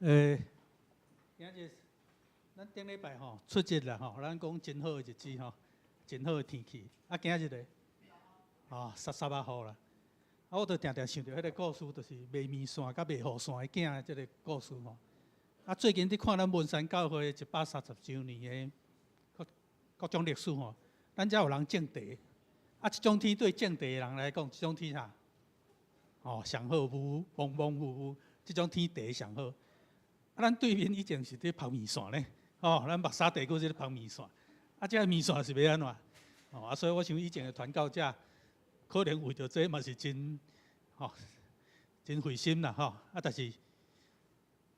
今日咱顶礼拜吼出日啦吼，咱讲真好的日子吼，真好的天气。啊，今日咧，30啊雨啦。啊，我就定定想到迄个故事，就是卖面线甲卖雨伞的囝的这个故事吼。啊，最近你看咱文山教会130周年的各种历史吼，咱遮有人种地。啊，这种天对种地的人来讲，这种天啥？上好雾，蒙蒙雾雾，这种天地上好。啊，咱对面以前是伫抛面线咧，咱目沙地佫是咧抛面线。啊，这面线是要安怎？所以我想以前的传教者，可能为着这嘛是真，真费心啦，啊，但是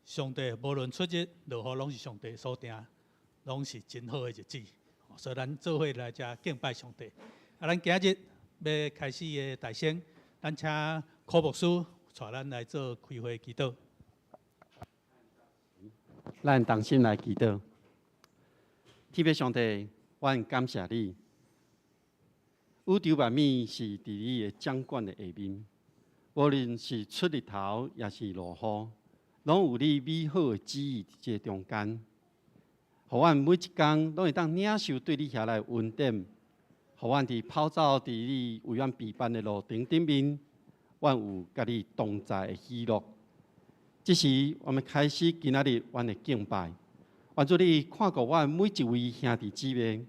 上帝无论出日落雨，拢是上帝所定，拢是真好的日子。所以咱做伙来遮敬拜上帝。啊，咱今日要开始的大声，咱请柯牧师带咱来做开会祈祷。咱同心来祈祷，天父上帝，阮感谢你。宇宙万物是伫你的掌管的下面，无论是出日头，也是落雨，拢有你美好的旨意伫这中间。互阮每一天拢会当领受对你遐来的恩典，互阮伫跑走伫你为阮备办的路程顶面，阮有甲你同在的喜乐。这时，我们开始今仔日阮的敬拜。愿主你看顾阮每一位兄弟姊妹，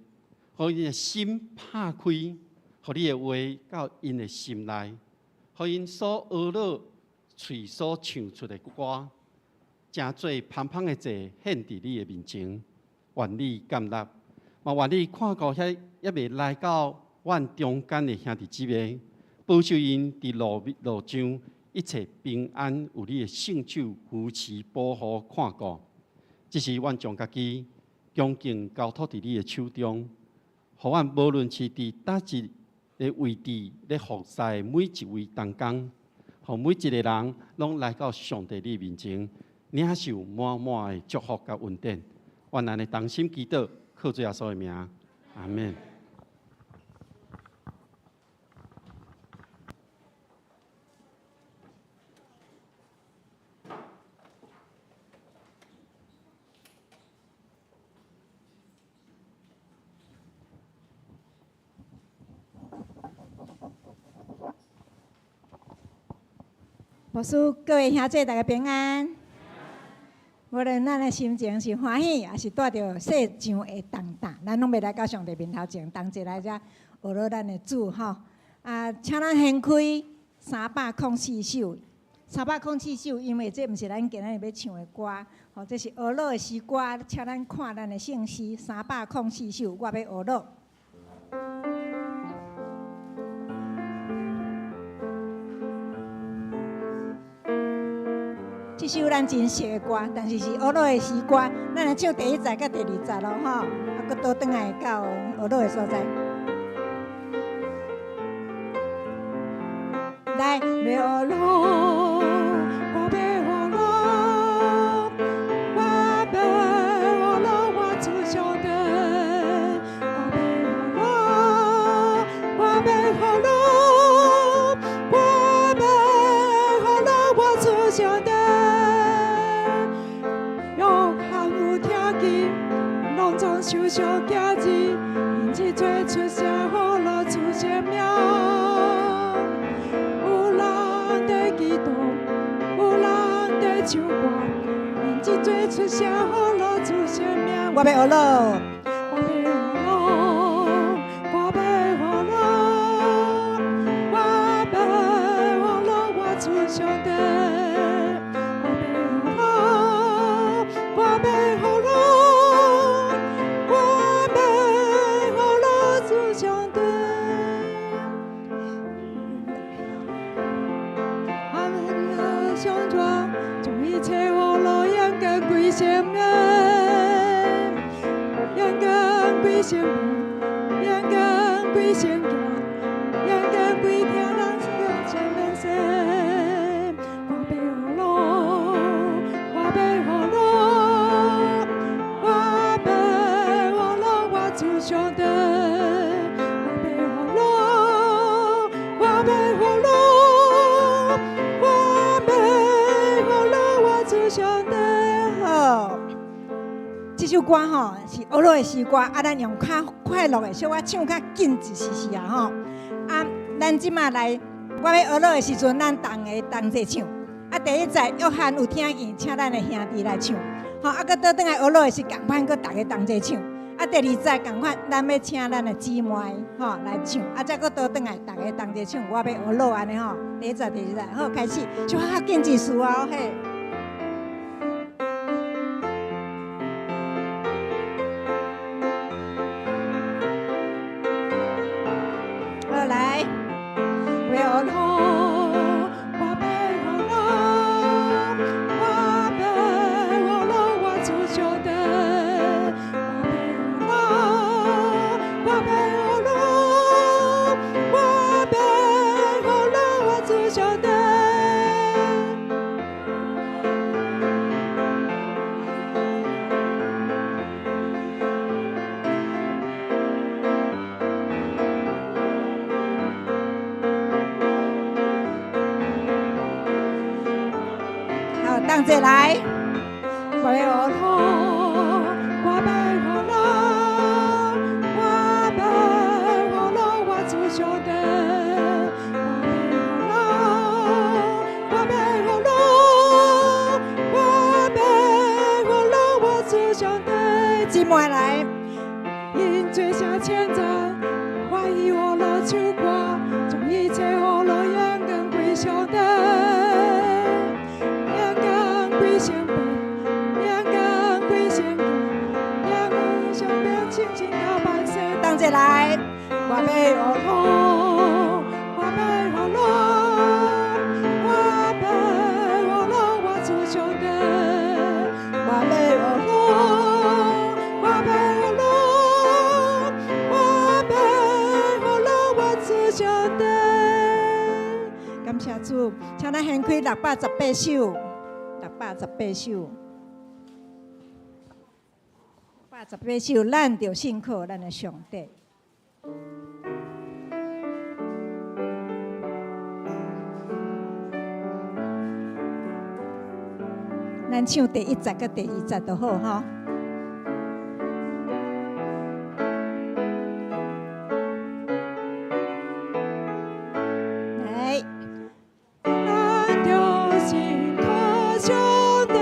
互因的心拍开，互你的话到因的心内，互因所学了、嘴所唱出的歌，正做芳芳的祭献伫你的面前。愿你感纳，嘛愿你看顾遐还未来到阮中间的兄弟姊妹，保守因伫路上。一切平安，有你的圣手扶持、保护、看顾。这是阮将家己恭敬交托伫你的手中，互阮无论是伫倒一个位置咧服侍每一位同工，互每一个人拢来到上帝你面前，领受满满的祝福甲恩典。愿咱的同心祈祷，靠主耶稣的名，阿门。牧师，各位兄弟，大家平安。无论咱的心情是欢喜，还是带着世上的重担，咱拢要来到上帝面头前，同齐来遮学了咱的主吼。请咱掀开304首，304首，因为这毋是咱今日要唱的歌，这是学了的诗歌。请咱看咱的圣诗304首，我要学了。这首咱真熟的歌，但是是学老的诗歌，咱来唱第1节甲第2节咯吼，佫倒转来到学老的所在。来，要学老，我要学老，我要学老，我主上帝，我要学老，我要学老，我主上帝。拢总受伤家己，因这做出声好了出生命。有人在祈祷，有人在唱歌，因这做出声好了出生命。我要学了，我要学了，我要学了，我要学了，我主上帝。生命，阳光归生命，阳光归生命，阳光归听人前面生。我要学老，我要学老，我要学老，我主上帝。我要学老，我要学老，我要学老，我主上帝。首歌吼是俄罗的诗歌，啊，咱用较快乐的小可唱较紧一丝丝啊吼。啊，咱即马来，我要俄罗的时阵，咱同个同齐唱。啊，第一节约翰有听见，请咱的兄弟来唱。吼，啊，搁倒转来俄罗的是共款，搁大家同齐唱。啊，第二节共款，咱要请咱的姊妹吼来唱。啊，再搁倒转来，大家同齐唱。我要俄罗安尼吼，第一节、第二节，好开始，就较紧一丝哦嘿。好来，为俄罗。同齐来，为俄罗，我为俄罗，我为俄罗，我主兄弟，我为俄罗，我为俄罗，我主兄弟，姊妹来，因最下前站，怀疑俄罗唱歌，将一切俄罗眼光归兄弟。同齐来，我为俄罗，我为俄罗，我为俄罗，我主兄弟，我为俄罗，我为俄罗，我为俄罗，我主兄弟。感谢主，请咱献开618首，618首。18首，咱就信靠咱的上帝。咱唱第一节跟第二节就好哈。来，咱就信靠上帝。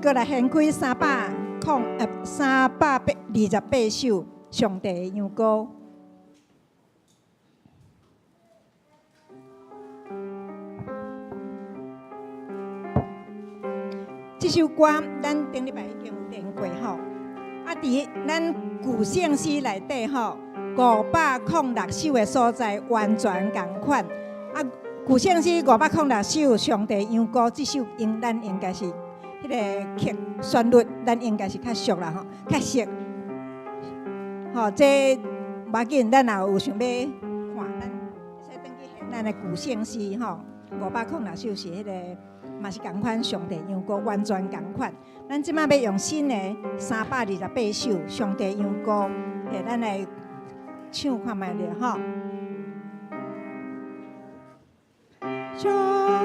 过来献开328首上帝的样歌。这首歌咱顶礼拜已经有练过吼，啊，伫咱古圣诗内底吼，506首的所在完全同款。啊，古圣诗506首上帝样歌，这首咱应该是。迄个曲旋律，咱应该是较熟啦吼，较熟。吼，这无要紧，咱若有想要看，咱使登去现咱的古圣诗吼，506首是迄个嘛是同款上帝样歌，完全同款。咱即摆要用新的328首上帝样歌，咱来唱看卖咧吼。上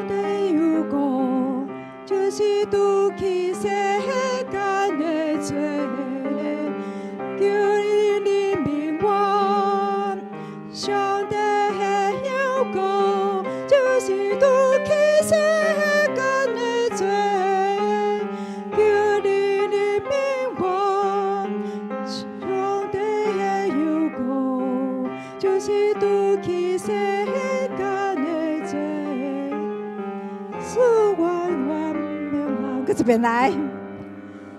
帝有过，就是拄起世间的罪，叫你明我。上帝有过，就是拄起世间的罪，叫你明我。上帝有过，就是拄起世间的罪。是万万平安。搁一遍来，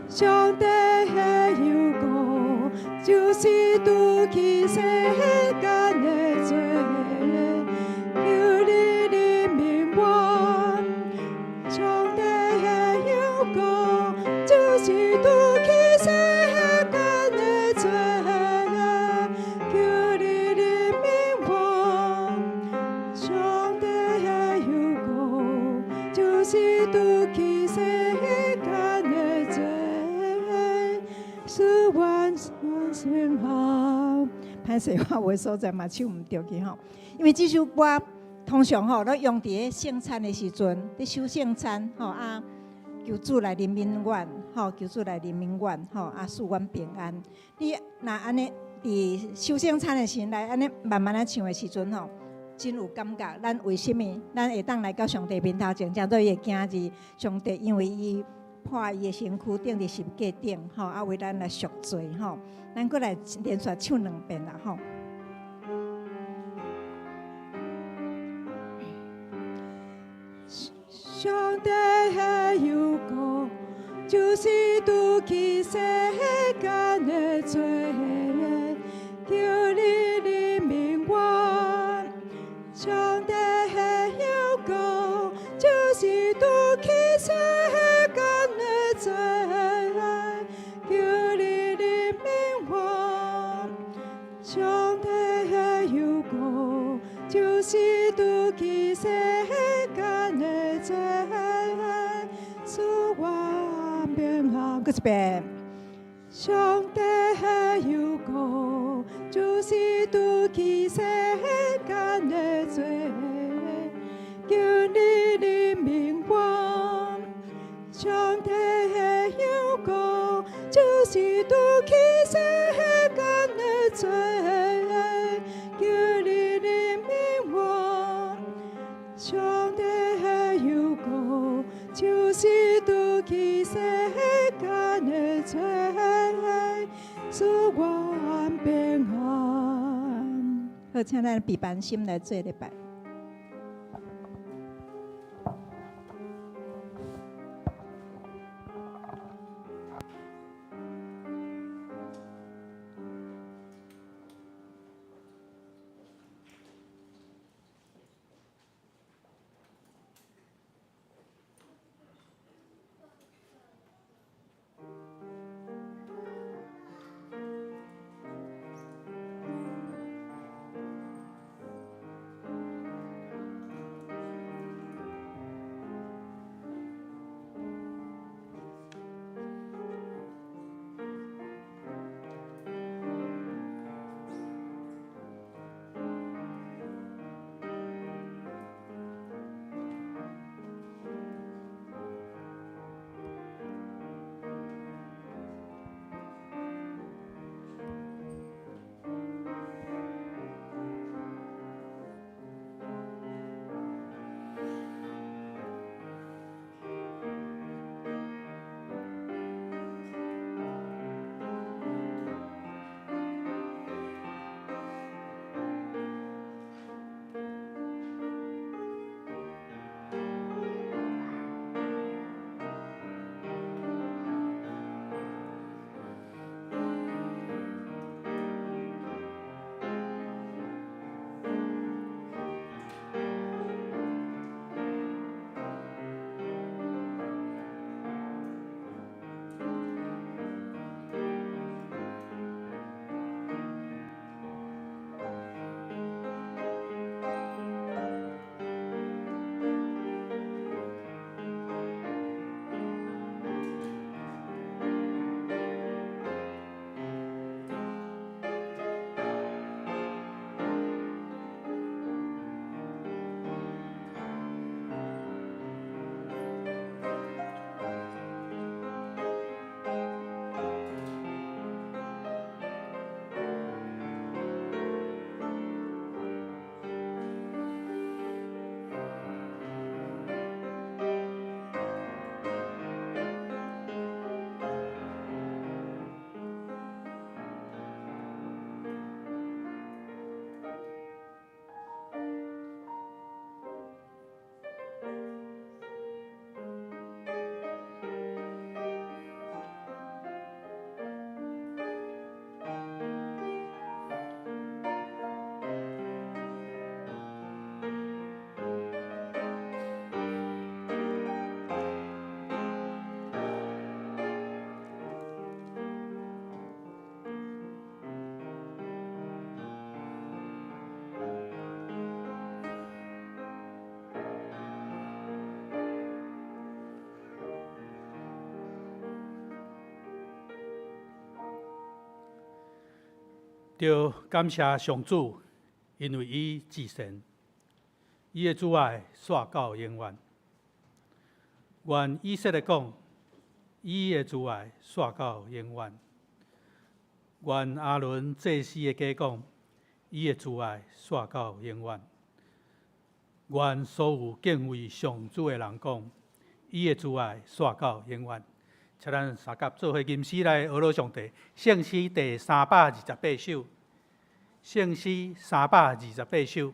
上帝有过，就是拄起世间的罪，叫你明我。上帝有过，就是拄起世间的罪，叫你明我。上帝有过，就是拄起世间的罪，是万万平安。歹势，我有所在嘛唱唔对去吼，因为这首歌通常吼，都用伫圣餐的时阵，伫守圣餐吼啊，求主来临民愿，吼求主来临民愿，吼啊赐阮平安。你若安尼伫守圣餐的时阵来安尼慢慢啊唱的时阵吼。真有感觉，咱为什么咱会当来到上帝面头前，讲做伊的囝儿？上帝因为伊破伊的身躯钉伫十字架顶，吼啊为咱来赎罪，吼。咱过来连续唱2遍啦，吼。上帝有过，就是拄起世间的罪，叫你明我。上帝有过，就是拄起世间的罪，叫你明我。上帝有过，就是拄起世间的罪，赐我平安。搁一遍。上帝有过，就是拄起世间的罪，叫你明我。上帝有过，就是拄起世间的罪，叫你明我。上帝有过，就是拄起世间的罪，赐我平安。好，请咱闭班心来做礼拜。着感谢上主，因为伊至善，伊的主爱煞到永远。愿以色列讲，伊的主爱煞到永远。愿阿伦祭司的家讲，伊的主爱煞到永远。愿所有敬畏上主的人讲，伊的主爱煞到永远。请咱三甲做伙吟诗来学罗上帝。圣诗第328首，圣诗328首。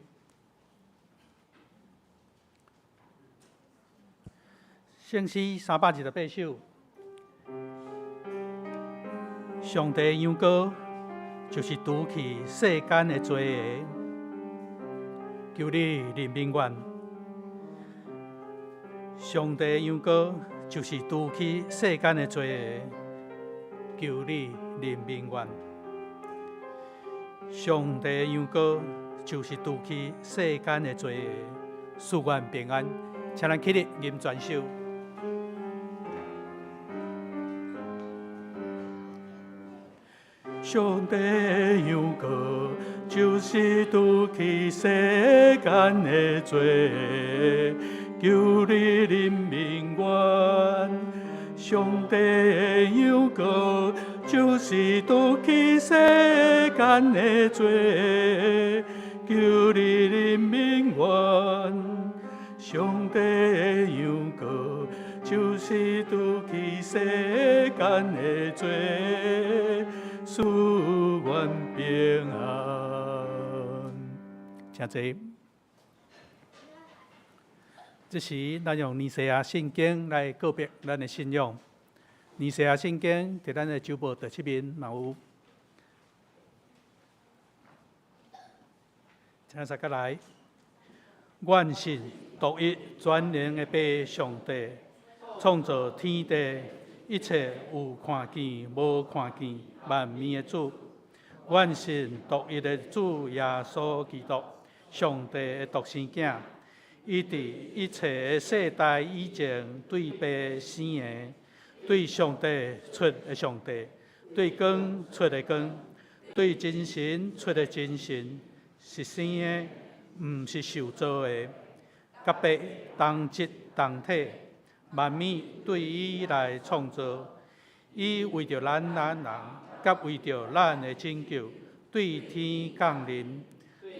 圣诗328首。上帝羊羔就是除去世间的罪恶，求你怜悯阮。上帝羊羔就是除去世间的罪恶，求你怜悯阮。上帝羊羔就是除去世间的罪恶，赐阮平安。请咱起立吟全首。上帝羊羔就是除去世间的罪，求你怜悯阮。上帝羊羔就是除去世间的罪，求你怜悯阮。上帝羊羔就是除去世间的罪，赐阮平安。请坐。这时，咱用尼西亚圣经来告别咱的信仰。尼西亚圣经伫咱的周报第7面嘛有。请大家来。阮信独一全能的爸上帝，创造天地一切有看见无看见万物的主。阮信独一的主耶稣基督，上帝的独生囝。伊伫一切的世代以前，对爸生的，对上帝出的上帝，对光出的光，对真神出的真神，是生的，毋是受造的。甲爸同质同体，万物对伊来创造。伊为着咱人，甲为着咱的拯救，对天降临。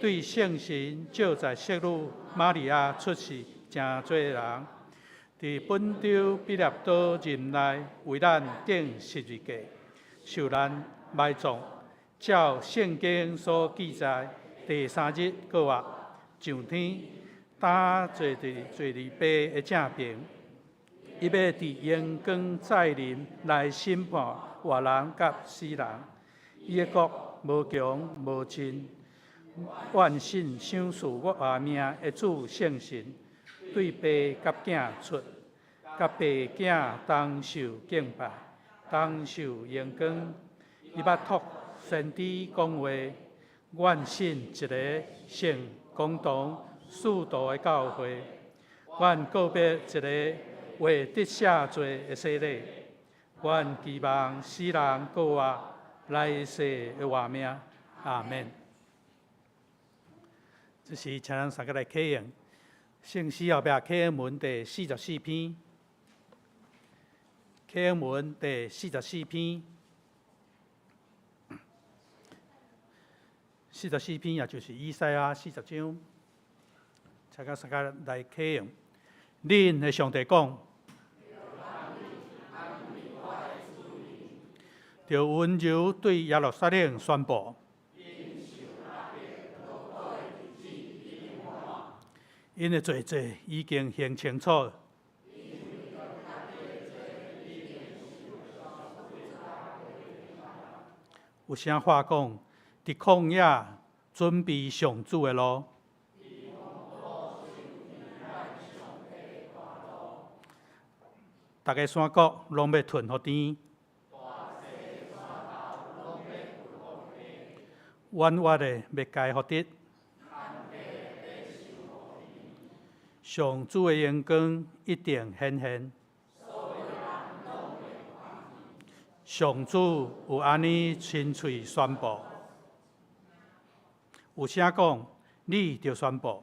对圣神照在圣女玛利亚出世，真侪人。伫本州彼拉多任内，为咱定12届，受咱埋葬。照圣经所记载，第3日过活，上天，担坐伫爸的正边。伊要伫阳光再临来审判活人甲死人。伊的国无强无尽。万信相属我活命的主圣神，对爸甲囝出，甲爸囝同受敬拜，同受阳光。伊捌托先知讲话，愿信一个圣公堂属道的教会，愿告别一个为得赦罪的洗礼，愿期望死人过活来世的活命。阿门。这是请咱三个来启用圣诗后壁启用文第44篇，启用文第44篇，44篇也就是以赛亚40章，请咱三个来启用。恁的上帝讲，就温柔对耶路撒冷宣布。因的罪已经显清楚。有声话讲，伫旷野准备上主的路。逐个山谷拢要吞互甜。弯弯的要解互直。上主的阳光一定显现。上主有安尼亲嘴宣布：有啥讲，你就宣布。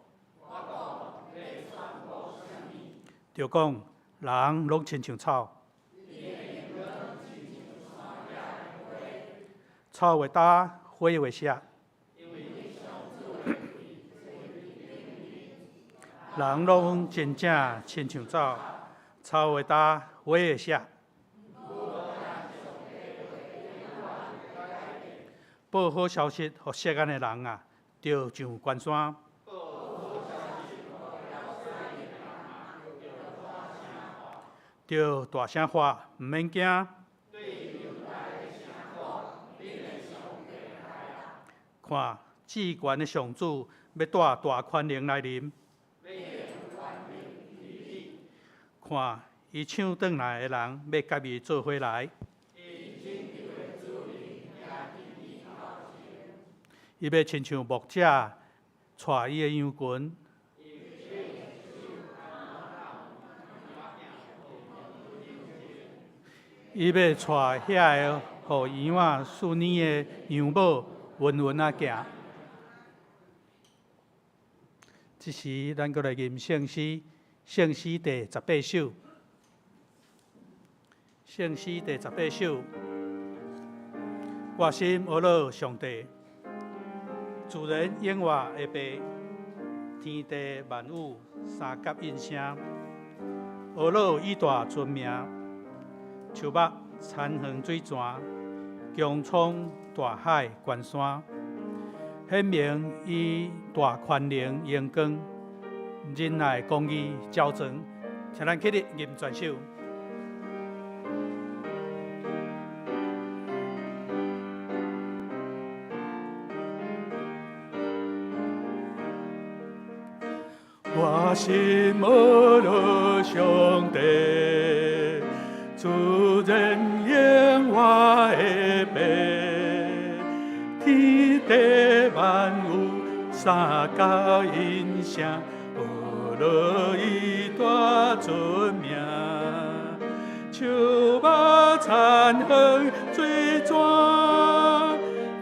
就讲，人拢亲像草，草会干，花会谢。人拢真正亲像草，草会干，花会谢。报好消息予世间的人啊，就上关山。就大声喊，毋免惊。看，至悬的上主要带大权能来临。看，伊抢转来的人要甲伊做伙来。伊要亲像牧者带伊的羊群。伊要带遐个，互羊仔顺年的羊母稳稳啊行。这时，咱搁来吟圣诗，圣诗第18首。圣诗第18首，我心阿乐上帝，自然演化的爸，天地万物三甲应声，阿乐以大尊名。树木田园水泉，江涌大海关山，显明以大权能荣光，仁爱公义照全。请咱起立吟全首。我心阿乐上帝，自然演化的爸，天地万物三甲音声，阿乐以大尊名。树木田园水泉，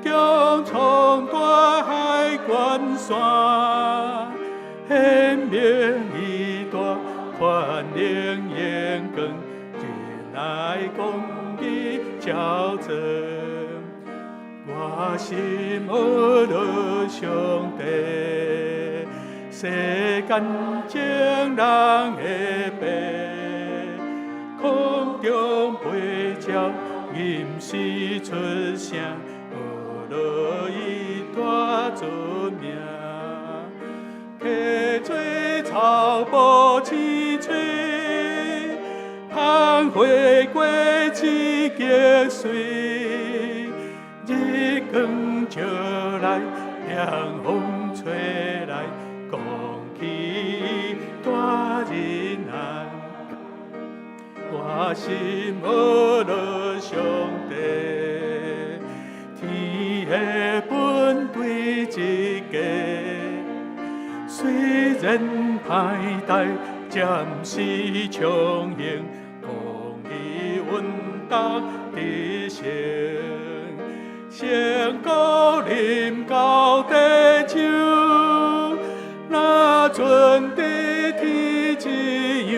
江涌大海关山，显明以大权能荣光，仁爱公义照全。我心阿乐上帝，世间情人的爸，空中飞鸟吟诗出声，阿乐以大尊名。溪水草木青翠，香花果子结穗，日光照来，凉风吹来，空气大仁爱。我心阿乐上帝，天下本对一家。虽然歹代，暂时昌行，公义稳当地成。成高临高地手，那存地天之阳。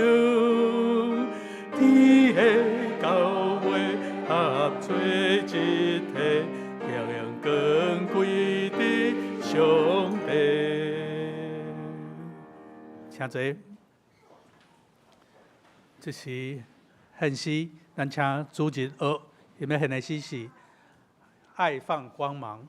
天下高位合做一体，阳光归地上帝。请坐。这是献诗，咱请主席学，因为献的诗是爱放光芒。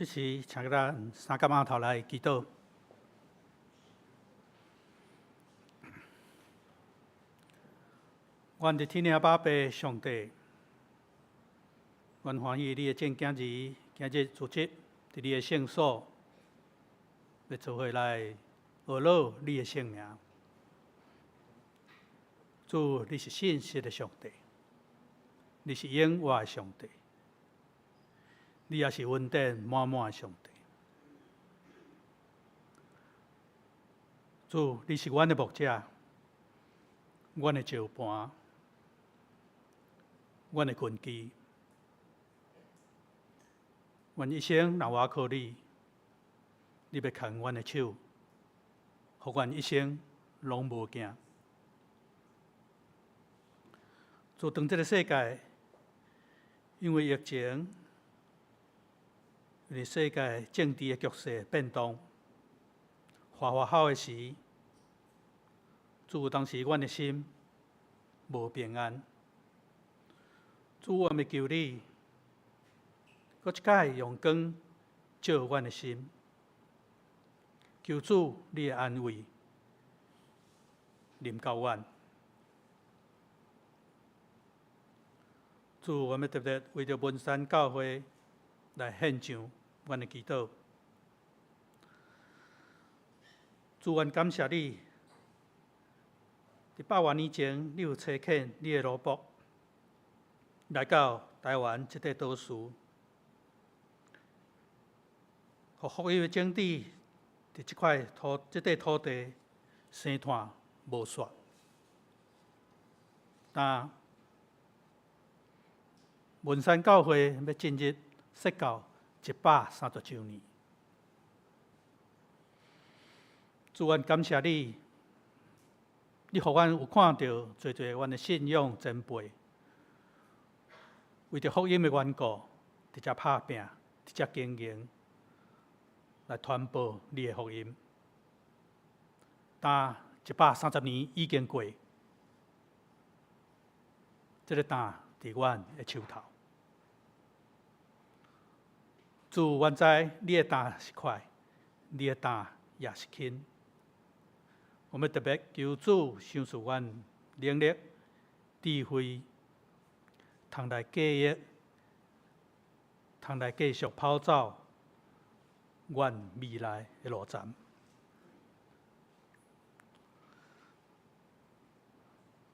这时，请咱三甲码头来祈祷。愿伫天父爸爸上帝，愿欢喜你的正今日组织伫你的圣所，要做伙来学习你的圣名。主，你是信实的上帝，你是永活的上帝，你也是恩典满满的上帝。主，你是阮的牧者，阮的石盘，阮的根基。阮一生若倚靠你，你要牵阮的手，互阮一生拢无惊。主，当这个世界因为疫情，因为世界政治的局势变动，花好的时，主有当时阮的心无平安。主，我们求你，搁一摆用光照阮的心，求主你的安慰临到阮。主，我们特别为着文山教会来献上阮的祈祷。主，愿感谢你，伫100多年前，你有差遣你的奴仆来到台湾这块岛屿，互福音的种子伫这块土地生炭无绝。但文山教会要进入设教130周年，主，愿感谢你，你互阮有看到侪阮的信仰前辈，为着福音的缘故，伫遮拍拼，伫遮经营，来传播你的福音。但130年已经过，这个担伫阮的手头。主，阮知你的担是快，你的担也是轻。我们特别求主赏赐阮能力、智慧，通来记忆，通来继续跑走阮未来的路站。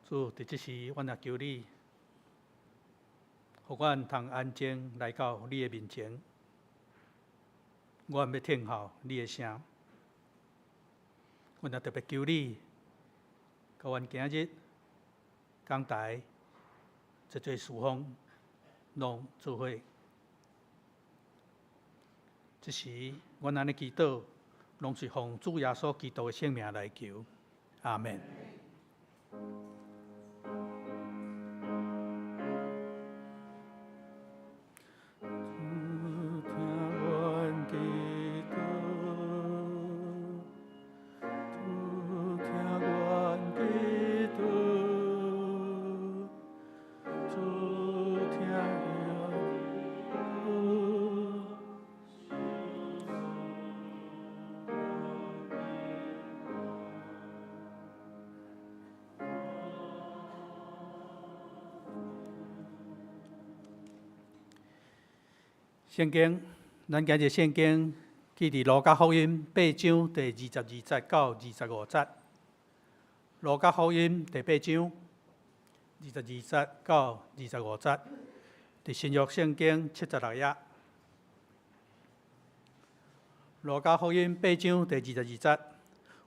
主，伫即时，阮也求你，互阮通安静来到你的面前。阮要听候你的声，阮也特别求你，甲阮今日讲台这做事奉，拢做伙。这时，阮安尼祈祷，拢是奉主耶稣基督的圣名来求，阿门。圣经，咱今日圣经记伫路加福音8章第22节到25节。路加福音第8章22节到25节，伫新约圣经76页。路加福音8章第22节，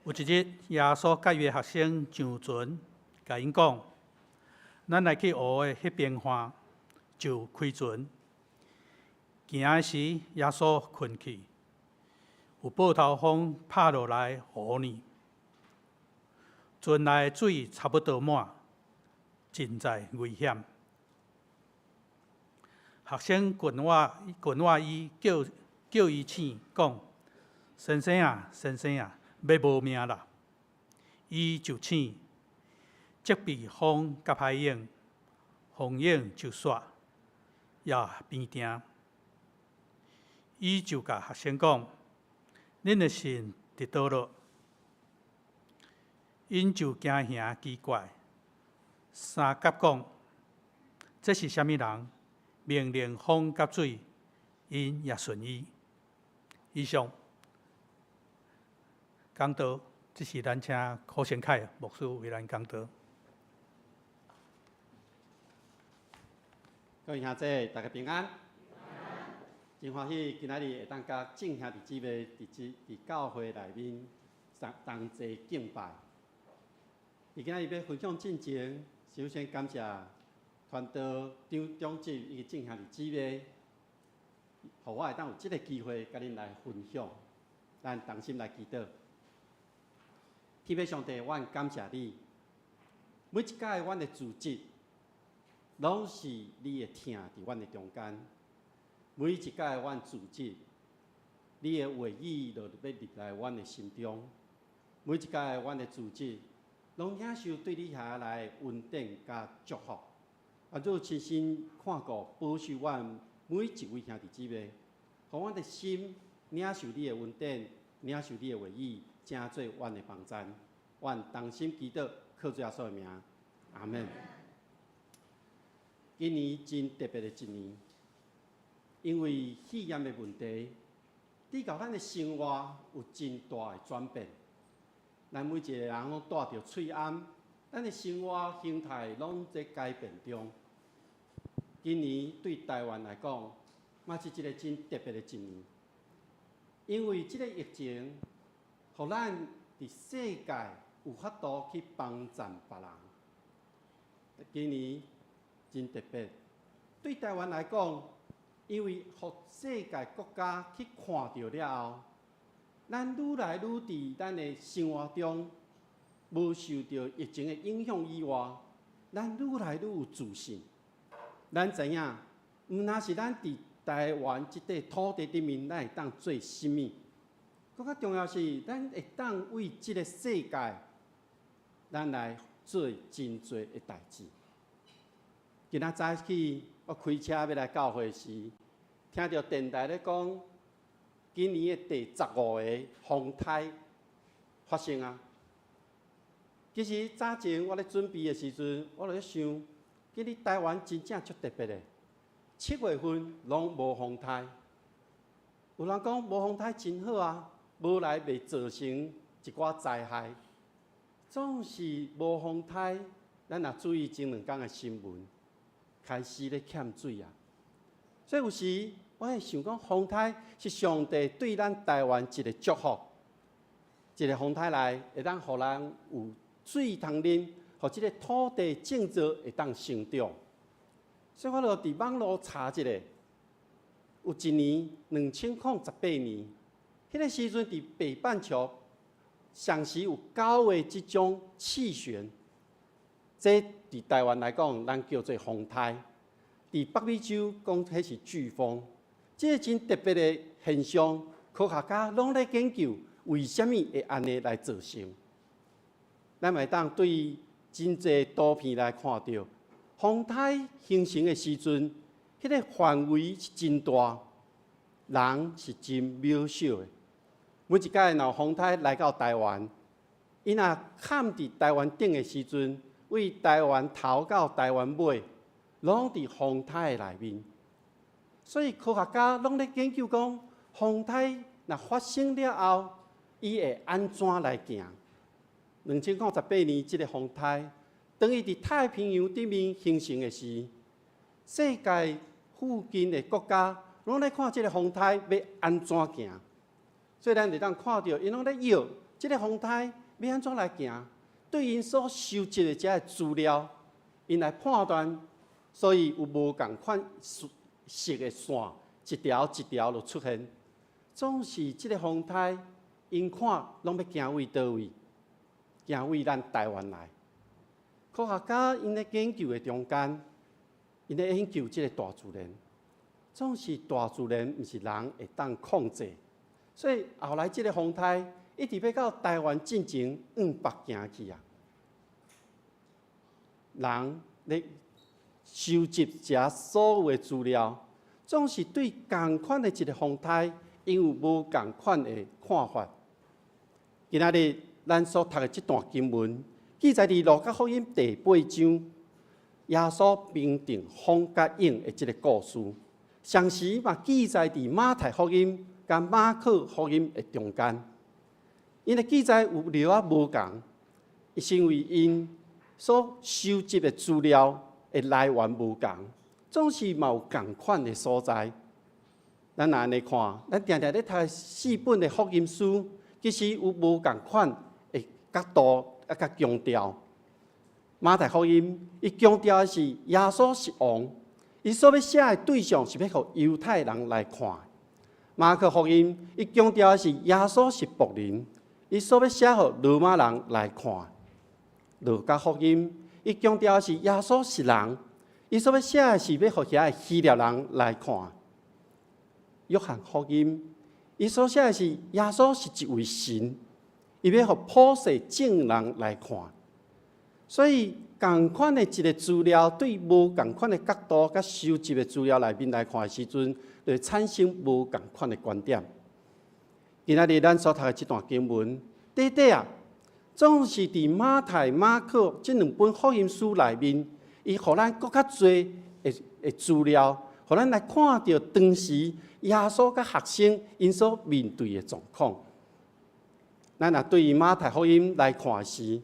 有一日，耶稣甲伊的学生上船，甲因讲：“咱来去湖的迄边岸，就开船。”行的时，耶稣困去，有暴头风拍落来湖呢。船内的水差不多满，真在危险。学生群我伊叫伊醒，讲：“先生啊，先生啊，要无命啦！”伊就醒，即被风甲海涌，风涌就煞，也变定。伊就甲学生讲：恁的神伫倒落？因就惊吓奇怪。三甲讲：这是虾米人？命令风甲水，因也顺伊。以上讲道，这是咱请柯先凯牧师为咱讲道。各位兄弟，大家平安。真欢喜，今仔日会当甲众兄弟姊妹伫教会内面同齐敬拜。今仔日要分享进前，首先感谢传道张总执以及众兄弟姊妹，互我会当有这个机会甲恁来分享。咱同心来祈祷。天父上帝，阮感谢你，每一届阮的组织，拢是你的疼伫阮的中间。每一届阮组织，你的话语就要入来阮的心中。每一届阮的组织，拢领受对你下来稳定甲祝福。啊，就亲身看顾、保守阮每一位兄弟姊妹，互阮的心领受你的稳定，领受你的话语，成做阮的帮赞。阮同心祈祷，靠主耶稣的名，阿门。今年真特别的一年，因为肺炎的问题，对到咱的生活有真大的转变。咱每一个人拢带着喙暗，咱的生活形态拢在改变中。今年对台湾来讲，嘛是一个真特别的一年，因为这个疫情，互咱伫世界有法度去帮赞别人。今年真特别，对台湾来讲，因为互世界国家去看到了后，咱愈来愈伫咱的生活中，无受到疫情的影响以外，咱愈来愈有自信。咱知影，毋那是咱伫台湾这块土地顶面，咱会当做甚物？更较重要是，咱会当为这个世界，咱来做真多的代志。今仔早起，我开车要来教会时，听到电台咧讲，今年的第15个风台发生啊。其实早前我咧准备的时阵，我就咧想。今日台湾真正足特别的，7月份拢无风台。有人讲无风台真好啊，无来袂造成一寡灾害。总是无风台，咱也注意前2天的新闻，开始咧欠水啊。所以有时我会想讲，风台是上帝对咱台湾一个祝福，一个风台内会当互人有水通啉。互即个土地种植会当成长，所以我就伫网络查一下，有一年2018年，迄个时阵伫北半球上时有9个即种气旋，这伫台湾来讲，咱叫做风台；伫北美洲讲迄是飓风。这个真特别的现象，科学家拢咧研究为什么会安尼来造成。咱会当对真侪图片来看到，风台形成的时阵，迄个范围是真大，人是真渺小的。每一届若风台来到台湾，伊若嵌伫台湾顶的时阵，为台湾头到台湾尾，拢伫风台的内面。所以科学家拢咧研究讲，风台若发生了后，伊会安怎来行？2018年，这个风台，当伊伫太平洋顶面形成的时，世界附近的国家拢咧看这个风台要安怎行。所以咱会当看到，因拢咧摇这个风台要安怎来行。对因所收集的这资料，因来判断，所以有无共款色的线，一条一条就出现。总是这个风台，因看拢要行位倒位？行为咱台湾来，科学家因咧研究的中间，因咧研究这个大自然，总是大自然，毋是人会当控制。所以后来这个风台一直要到台湾进前往北行去啊。人咧收集这所有的资料，总是对同款的一个风态，因有无同款的看法。今仔日咱所读的这段经文，记载伫路加福音第8章，耶稣平定风甲影的这个故事，同时嘛记载伫马太福音甲马可福音的中间。因的记载有了啊无共，是因为因所收集的资料的来源无共，总是嘛有同款的所在。咱若安尼看，咱常常咧读4本的福音书，其实有无共款的角度啊，甲强调。马太福音伊强调的是耶稣是王，伊所要写的对象是要互犹太人来看。马可福音伊强调的是耶稣是仆人，伊所要写互罗马人来看。路加福音伊强调的是耶稣是人，伊所要写的是要互遐的希腊人来看。约翰福音伊所写的是耶稣是一位神，伊要互普世众人来看。所以，同款的一个资料，对无同款的角度甲收集的资料内面来看的时阵，就会产生无同款的观点。今仔日咱所读的这段经文，底啊，总是伫马太、马可这两本福音书内面，伊互咱更较侪的资料，互咱来看到当时耶稣甲学生因所面对的状况。咱若对于马太福音来看时，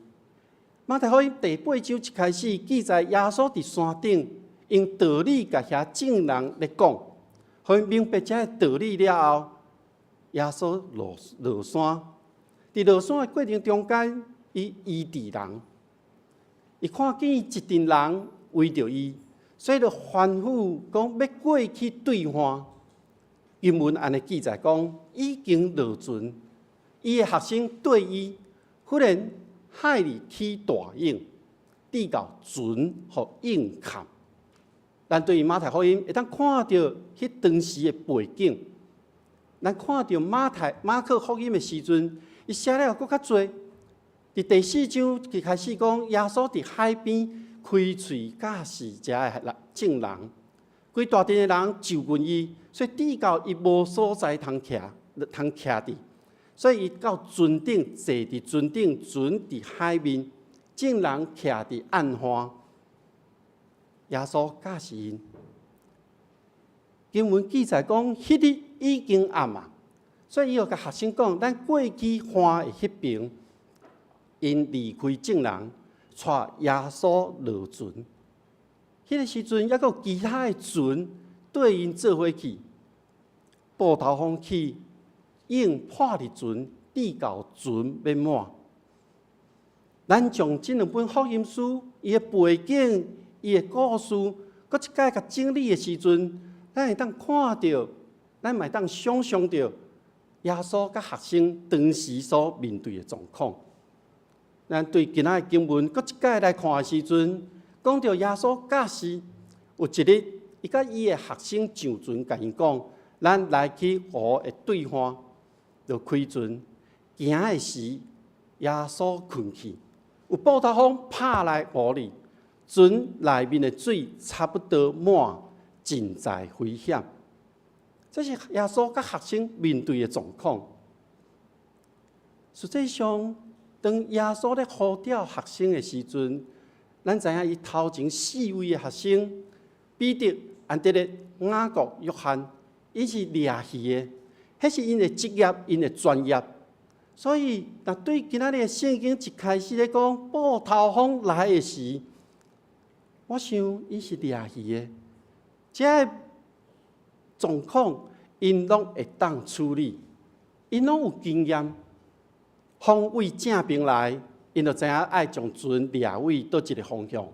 马太福音第8章一开始记载耶稣伫山顶用道理甲遐众人咧讲，互因明白这道理了后，耶稣落山。伫落山的过程中间，伊医治人，伊看见一群人围着伊，所以就吩咐讲要过去对话。经文安尼记载讲，已经落船，伊的学生对伊忽然海里起大涌，滴到船和硬坎。咱对于马太福音会当看到迄当时的背景，咱看到马可福音的时阵，伊写了更较侪。伫第4章一开始讲，耶稣伫海边开喙教示遮的众人，规大阵的人就问伊，所以滴到伊无所在通徛伫。所以伊到船顶坐伫船顶，船伫海面，众人徛伫岸岸。耶稣教示因，经文记载讲，迄日已经暗啊，所以伊就甲学生讲，咱过去岸的迄边，因离开众人，带耶稣落船。迄个时阵，还有其他的船对因做伙去，波涛风起。应破入船，滴到船要满。咱从这两本福音书，伊的背景、伊的故事，搁一解甲整理的时阵，咱会当看到，咱会当想象到耶稣甲学生当时所面对的状况。咱对今仔的经文，搁一解来看的时阵，讲到耶稣教示，有一日，伊甲伊的学生上船，甲因讲，咱来去河的对岸。就开船，行的时，耶稣困去，有波涛风拍来河里，船内面的水差不多满，真在危险。这是耶稣甲学生面对的状况。实际上，当耶稣咧呼召学生的时阵，咱知影伊头前4位的学生，彼得、安德烈、雅各、约翰，伊是掠鱼的。迄是因的职业，因的专业，所以，若对今仔日的圣经一开始咧讲波涛风来的时，我想伊是掠鱼的，这状况因拢会当处理，因拢有经验。风位正边来，因就知影爱将船掠位倒一个方向，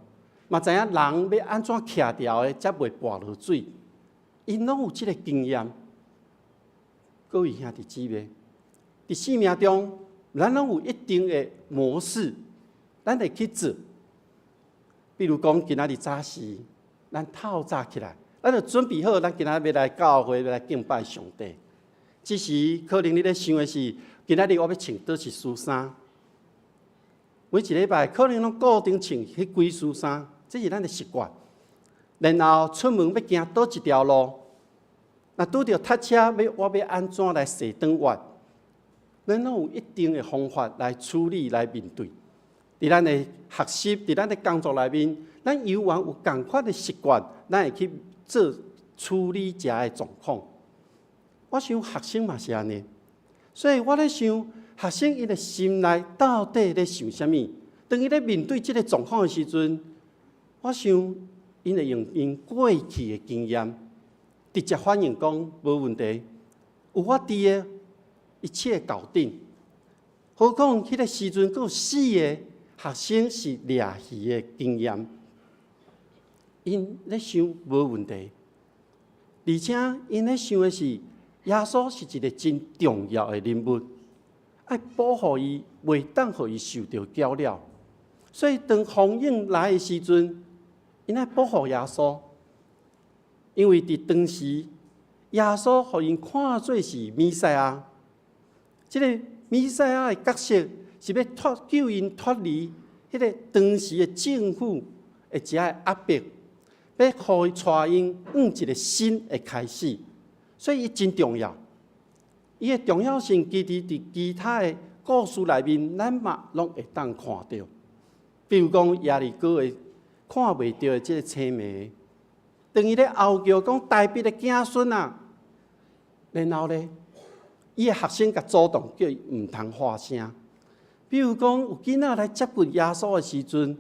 嘛知影人要安怎徛牢的，才袂跋落水，因拢有即个经验。各位兄弟姊妹，伫生命中，咱拢有一定的模式，咱会去做。比如讲，今仔日早时，咱透早起来，咱就准备好，咱今仔日要来教会，要来敬拜上帝。只是可能你咧想的是，今仔日我要穿倒一束衫。每一礼拜可能拢固定穿迄几束衫，这是咱的习惯。然后出门要行倒一条路，若拄着塞车，我要安怎来坐转弯？咱拢有一定的方法来处理、来面对。伫咱的学习、伫咱的工作内面，咱有缘有共款的习惯，咱会去做处理遮的状况。我想学生嘛是安尼，所以我咧想，学生伊的心内到底咧想啥物？当伊咧面对即个状况的时阵，我想因会用因过去的经验，直接反应讲无问题，有我伫的，一切搞定。何况迄个时阵，佫有4个学生是掠鱼的经验，因咧想无问题，而且因咧想的是，耶稣是一个真重要的人物，爱保护伊，袂当互伊受到搅扰。所以当风影来的时阵，因爱保护耶稣，因为伫当时，耶稣互因看做是弥赛亚。即个弥赛亚的角色是要救因脱离迄个当时的政府的遮个压迫，要互伊带因往一个新的开始。所以伊真重要，伊的重要性其实伫其他的故事内面，咱嘛拢会当看到。比如讲耶利哥的看袂到的即个青梅，当伊咧嚎叫讲大卫的子孙啊，然后咧，伊的学生甲主动叫伊毋通发声。比如讲有囡仔来接近耶稣的时阵，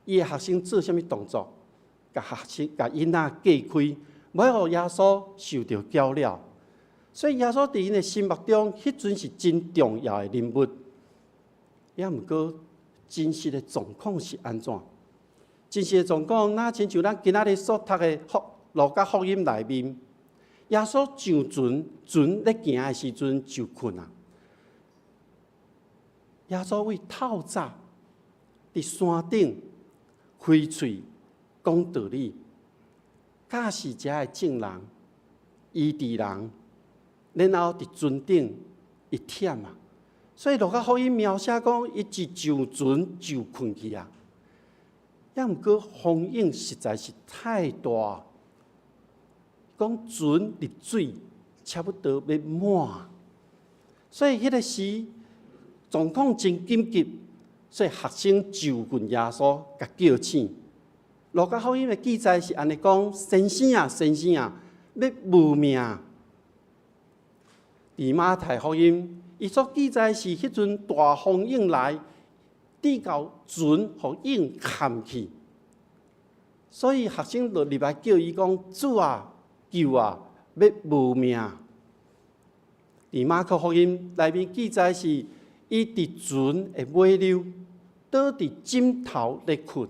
伊的学生做啥物动作？甲囡仔隔开，袂互耶稣受到搅扰。所以耶稣伫因的心目中，迄阵是真重要的人物。也毋过，真实的状况是安怎？真实的状况，那亲像咱今仔日所读的路加福音内面，耶稣上船咧行的时阵就困啊。耶稣为透早伫山顶开喙讲道理，教示遮的众人、医治人，然后伫船顶一忝啊。所以路加福音描写讲，伊一上船就困去啊。也毋过风影实在是太大，讲船入水差不多要满，所以迄个时状况真紧急，所以学生就近耶稣，甲叫醒。路加福音的记载是安尼讲：先生啊，先生啊，要无命。伫马太福音，伊所记载是迄阵大风影来，滴到船，互影陷去。所以学生就入来叫伊讲：主啊，救啊，要无命。伫马可福音内面记载是，伊伫船的尾溜，倒伫枕头咧困。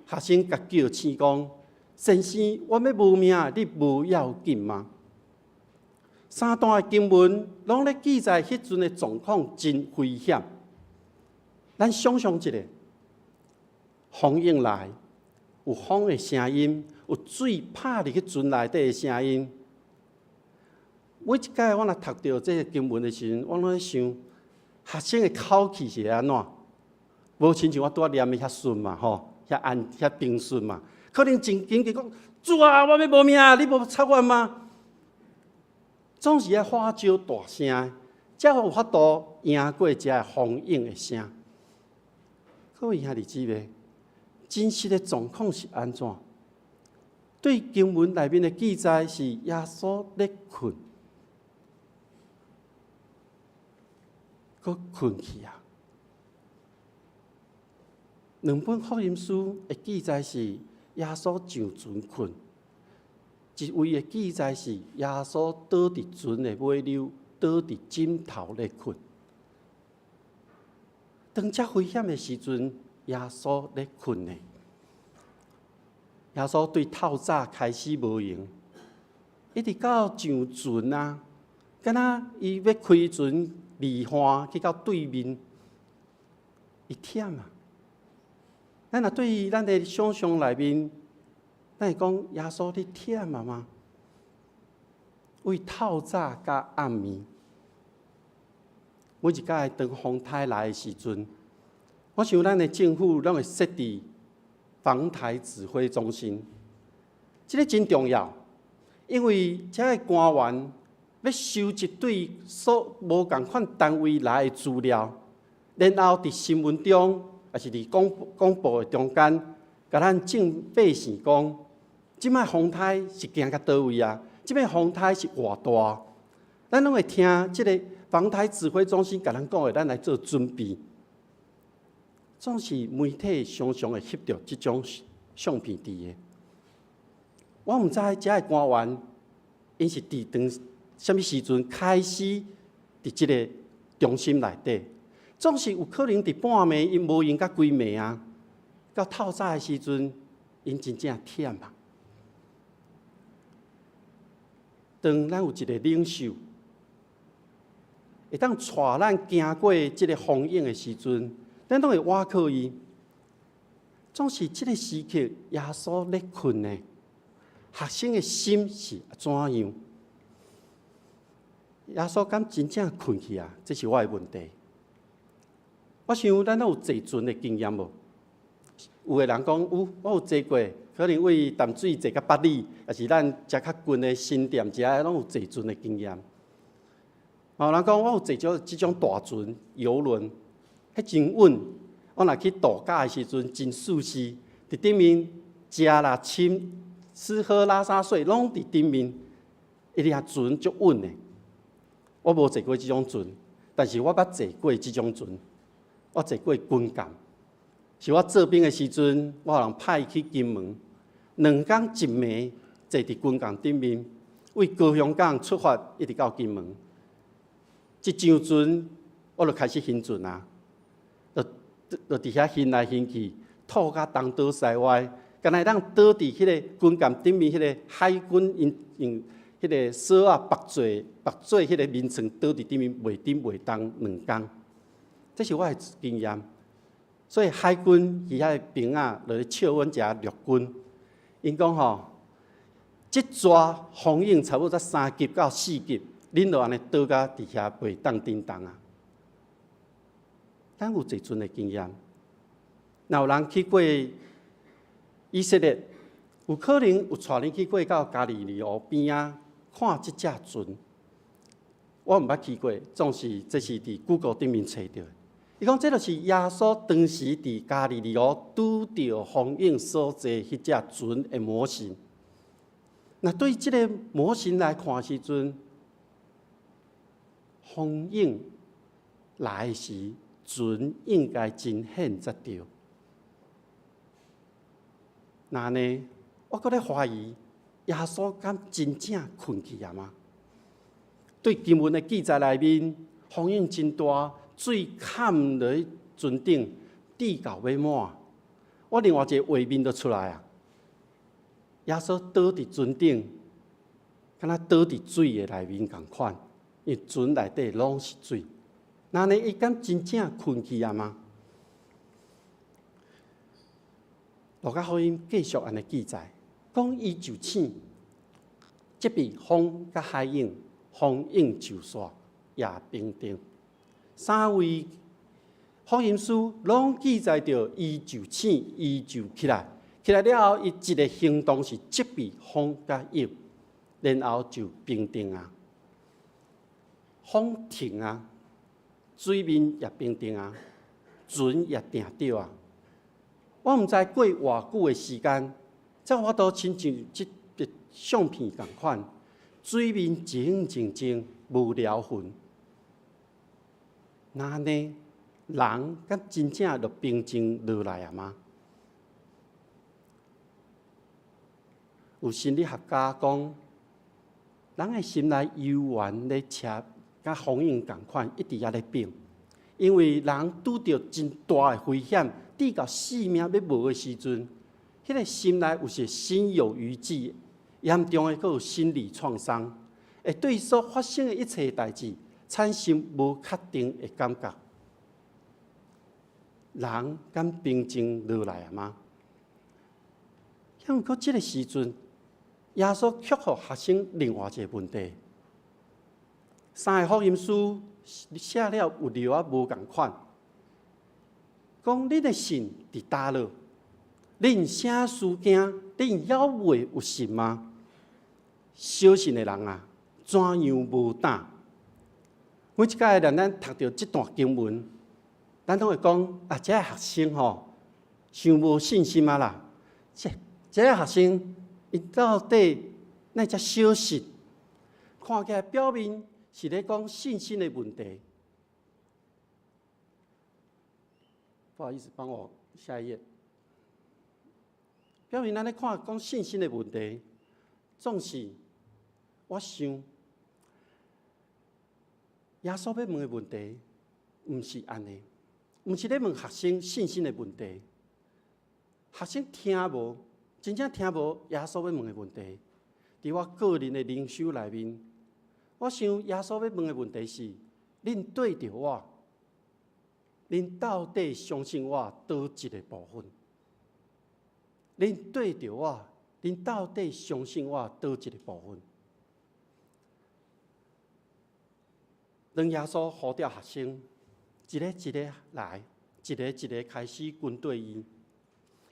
学生甲叫醒讲：先生，我要无命，你无要紧吗？三段的经文拢咧记载迄阵的状况真危险。咱想象一下，风影来，有风的声音，有水拍入去船内底的声音。每一届我若读到这个经文的时阵，我拢咧想，学生的口气是安怎？无亲像我拄仔念的遐顺嘛，吼，遐平顺嘛，可能真紧急讲：主啊，我要无命，你无插我吗？总是要花招大声，才有法度赢过这风影的声。各位兄弟姊妹，真实的状况是安怎？对经文内面的记载是耶稣咧困，佮困去啊。两本福音书的记载是耶稣上船困。一位的记载是耶稣倒伫船的尾溜，倒伫枕头咧困。当遮危险的时阵，耶稣咧困呢。耶稣对透早开始无用，一直到上船啊，敢若伊要开船离岸去到对面，伊忝啊。咱若对于咱的想象内面，咱会讲耶稣你忝啊吗？为透早甲暗暝，每一届当风台来的时阵，我想咱的政府拢会设置防台指挥中心，这个真重要，因为遮个官员要收一堆所无共款单位来的资料，然后伫新闻中，也是伫广播的中间，甲咱正百姓讲，即摆风台是行到倒位啊？即摆风台是偌大？咱拢会听即个防台指挥中心甲咱讲的，咱来做准备。总是媒体常常会翕到即种相片伫的。我毋知遮个官员，因是伫当什物时阵开始伫即个中心内底，总是有可能伫半暝因无用到规暝啊，到透早的时阵，因真正忝啊。当咱有一个领袖，会当带咱行过即个风影的时阵，咱拢会倚靠伊。总是即个时刻，耶稣咧困呢，学生的心是怎样？耶稣敢真正困去啊？这是我的问题。我想咱都有坐船的经验无？有个人讲有，我有坐过，可能为淡水坐到八里，也是咱食较近的新店遮，拢有坐船的经验。有人讲我有坐过即种大船游轮，迄真稳。我若去度假的时阵，真舒适，伫顶面食啦、啉、吃喝拉撒睡，拢伫顶面，伊条船足稳的。我无坐过即种船，但是我捌坐过即种船。我坐过军舰，是我做兵的时阵，我互人派去金门，2天1暝坐伫军舰顶面，为高雄港出发，一直到金门。即上船，我就开始行船啊。就伫遐行来行去，吐甲东倒西歪，敢若当倒伫迄个军舰顶面，迄个海军用迄个锁啊绑做迄个面床倒伫顶面，袂顶袂动2天。这是我的经验。所以海军伊遐个兵啊，落咧笑阮遮陆军，因讲吼，即抓风影差不多才3级到4级，恁就安尼倒甲伫遐袂当叮当啊。咱有坐船的经验，若有人去过以色列，有可能有带恁去过到加利利湖边啊，看即只船。我毋捌去过，总是这是伫 Google 顶面找到的。伊讲，这就是耶稣当时伫加利利湖拄着风影所坐迄只船的模型。那对即个模型来看时阵，风影来时，船应该真显才对。那呢，我搁咧怀疑，耶稣敢真正困去啊吗？对经文的记载内面，风影真大，水砍落去船顶，滴到要满。我另外一个画面就出来啊！耶稣倒伫船顶，敢若倒伫水的内面共款，因为船内底拢是水。那呢，伊敢真正困去啊吗？路加福音继续安尼记载，讲伊就醒，即笔风甲海影，风影就煞，也平定。3位福音书拢记载着伊就醒，伊就起来，起来了后，伊一个行动是即笔风甲影，然后就平定啊，风停啊。水面也平定啊，船也定着啊。我毋知过偌久的时间，才我都亲像即个相片共款，水面静静静，无聊云。那呢，人敢真正就平静落来啊吗？有心理学家讲，人的心内幽怨咧车。甲风影共款，一直咧变，因为人拄着真大的危险，抵到性命要无的时阵，迄个心内有些心有余悸，严重的，佫有心理创伤，会对所发生的一切代志产生无确定的感觉。人敢平静落来啊吗？因为即个时阵，耶稣却互学生另外一个问题。3个福音书写了有了啊无共款，讲恁的信伫倒落，恁啥事件，恁还袂有信吗？小信的人啊，怎样无胆？每一届咱读到这段经文，咱拢会讲啊，这个学生吼，伤无信心啊啦！这个学生，伊到底那只小信？看起来表面是咧讲信心的问题。不好意思，帮我下一页。表面咱咧看讲信心的问题，总是我想，耶稣要问的问题，毋是安尼，毋是咧问学生信心的问题。学生听无，真正听无耶稣要问的问题。伫我个人的灵修内面，我想耶稣要问的问题是：恁对着我，恁到底相信我倒一个部分？恁对着我，恁到底相信我倒一个部分？当耶稣呼召学生，一个一个来，一个一个开始跟对伊。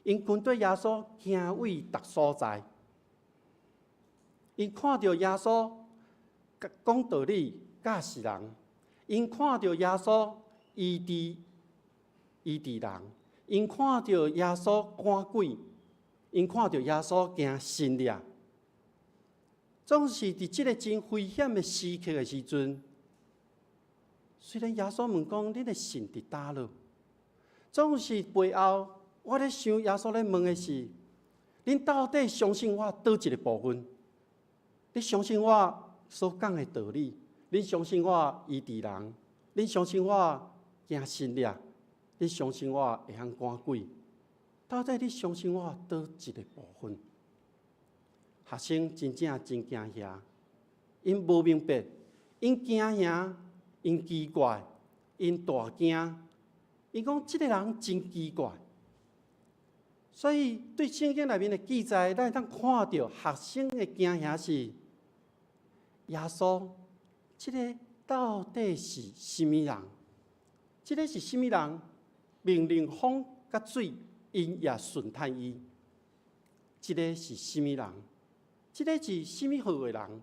因跟对耶稣行为逐所在，因看到耶稣讲道理教示人，因看到耶稣医治人，因看到耶稣赶鬼，因看到耶稣行神力。总是伫即个真危险的时刻的时阵，虽然耶稣问讲你的信伫倒落，总是背后。我咧想，耶稣咧问的是：恁到底相信我倒一个部分？你相信我所讲的道理？恁相信我医治人？恁相信我行神力？恁相信我会晓赶鬼？到底你相信我倒一个部分？学生真正真惊遐，因无明白，因惊遐，因奇怪，因大惊，因讲即个人真奇怪。所以，对圣经内面的记载，咱会当看到学生的惊吓是：耶稣，这个到底是什么人？这个是什么人？命令风甲水，因也顺叹伊。这个是什么人？这个是什么号的人？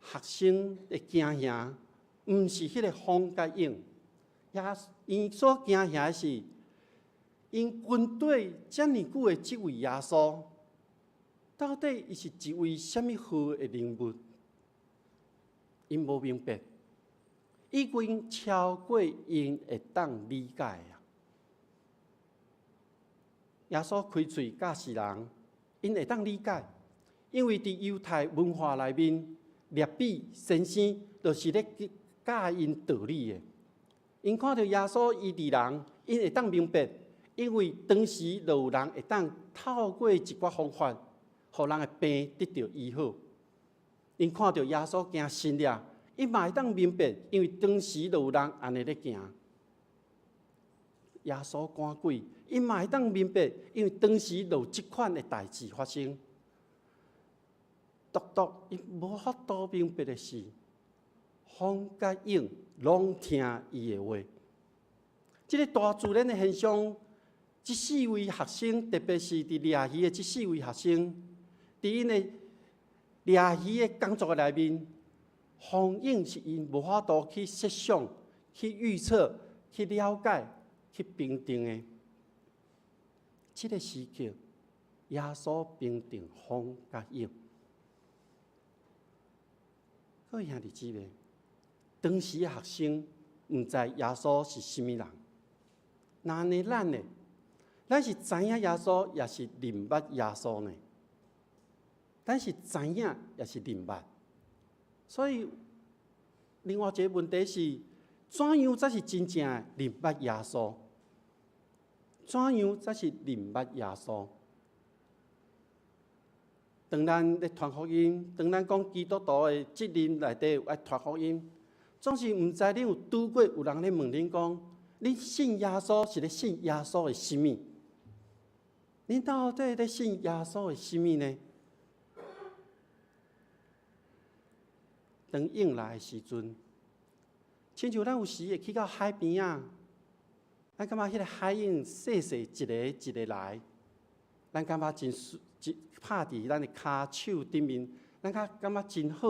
学生的惊吓，毋是迄个风甲影，因所惊吓的是。因军队遮尔久的这位耶稣，到底伊是一位什么号的人物？因无明白，已经超过因会当理解啊！耶稣开嘴教示人，因会当理解，因为伫犹太文化内面，律比先生就是咧教因道理的。因看到耶稣医治人，因会当明白。因为当时就有人会当透过一寡方法，互人的病得到医好。因看到耶稣行神力，伊嘛会当明白，因为当时就有人安尼咧行。耶稣赶鬼，伊嘛会当明白，因为当时就有即款的代志发生。伊无法度明白的是，风甲影拢听伊的话。即个大自然的现象。这4位学生，特别是伫掠鱼的这4位学生，伫因的掠鱼的工作内面，风影是因无法度去设想、去预测、去了解、去评定的。这个时刻，耶稣评定风甲影。各位兄弟姊妹，当时的学生毋知耶稣是甚么人，那呢咱呢？咱是知影耶稣，也是认捌耶稣呢。咱是知影，也是认捌。所以，另外一个问题是，怎样才是真正的认捌耶稣？怎样才是认捌耶稣？当咱咧传福音，当咱讲基督徒的责任内底爱传福音，总是毋知恁有拄过有人咧问恁讲，恁信耶稣是咧信耶稣的什么？恁到底咧信耶稣的什么呢？当应来的时阵，亲像咱有时会去到海边啊，咱感觉迄个海影细细一个一个来，咱感觉真拍伫咱的骹手顶面，咱感觉真好，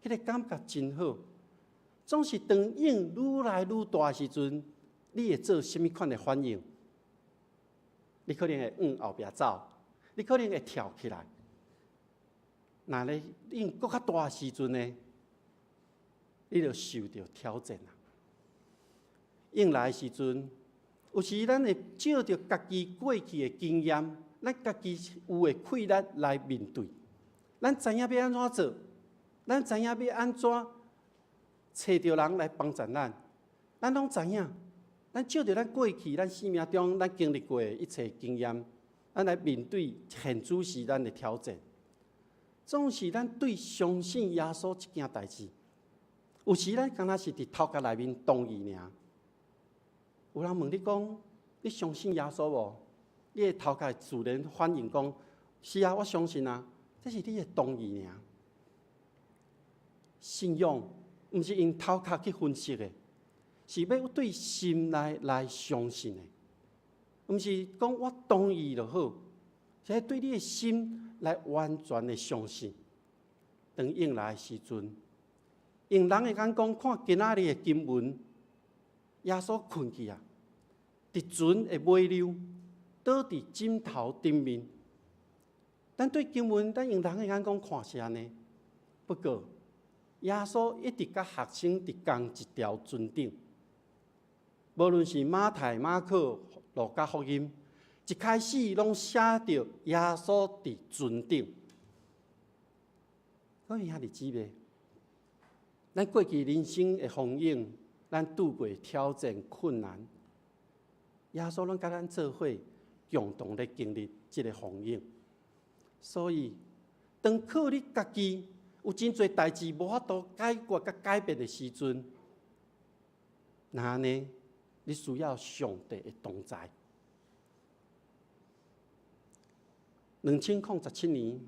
迄个感觉真好。总是当影愈来愈大时阵，你会做甚物款的反应？你可能会往后壁走，你可能会跳起来。那咧影搁较大时阵呢，你就受到挑战啦。影来时阵，有时咱会照着家己过去的经验，咱家己有的气力来面对。咱知影要安怎做，咱知影要安怎找着人来帮助咱，咱拢知影。咱照着咱过去咱生命中咱经历过的一切经验，咱来面对现主是咱的挑战。总是咱对相信耶稣这件代志，有时咱敢若是伫头壳内面同意尔。有人问你讲，你相信耶稣无？你的头壳自然反应讲，是啊，我相信啊。这是你的同意尔。信仰毋是用头壳去分析的，是要对心内来相信的。毋是讲我同意就好，是要对你的心来完全的相信。当应来的时阵，用人的眼光看今仔日的经文，耶稣困去啊，伫船的尾流，倒伫枕头顶面。咱对经文，咱用人的眼光看是安尼。不过，耶稣一直甲学生伫同一条船顶。无论是马太、马可、路加福音，一开始拢写着耶稣伫船顶。各位兄弟姊妹，咱过去人生的风景，咱度过挑战困难，耶稣拢甲咱做伙共同咧经历这个风景。所以，当靠你家己有真侪代志无法度解决甲改变的时阵，那呢，你需要上帝的同在。2017年，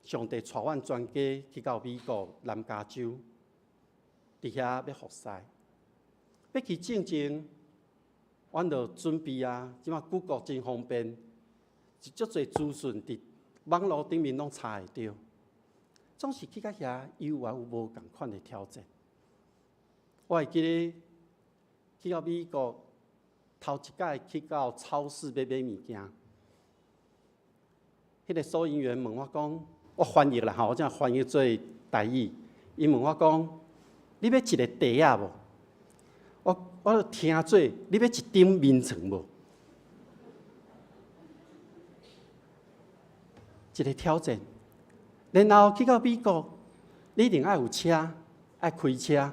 上帝带阮全家去到美国南加州，伫遐要服侍。要去之前，阮就准备啊，即马 Google 真方便，足侪资讯伫网络顶面拢查会到。总是去到遐，又有无共款的挑战。我会记得去到美国头一届去到超市要买物件，迄个收银员问我讲，我翻译啦吼，我这样翻译做台语。伊问我讲，你要一个茶啊无？我就听做，你要一张面床无？一个挑战。然后去到美国，你一定要有车，爱开车。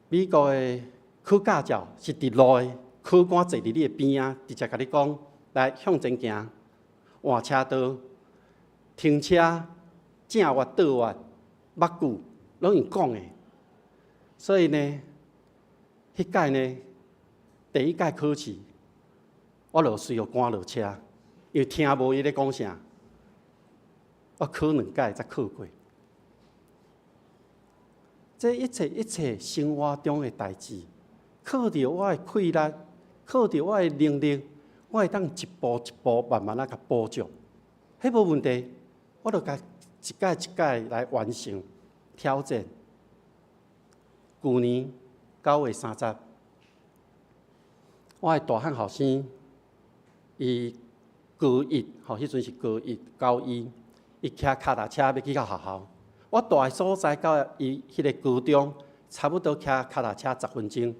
美国的考驾照是伫路的，考官坐伫你的边啊，直接甲你讲，来向前行，换车道，停车，正弯倒弯，目久拢用讲的。所以呢，迄届呢，第一届考试，我就随后赶落车，因为听无伊咧讲啥。我考2届才考过。这一切生活中的代志，靠着我的气力，靠着我的能力，我会当一步一步慢慢甲补足。迄无问题，我就甲一届一届来完成挑战。去年9月30，我的大汉后生，伊高一，迄阵是高一、高一。伊骑脚踏车要去到学校，我住的所在到伊迄个高中，差不多骑脚踏车10分钟。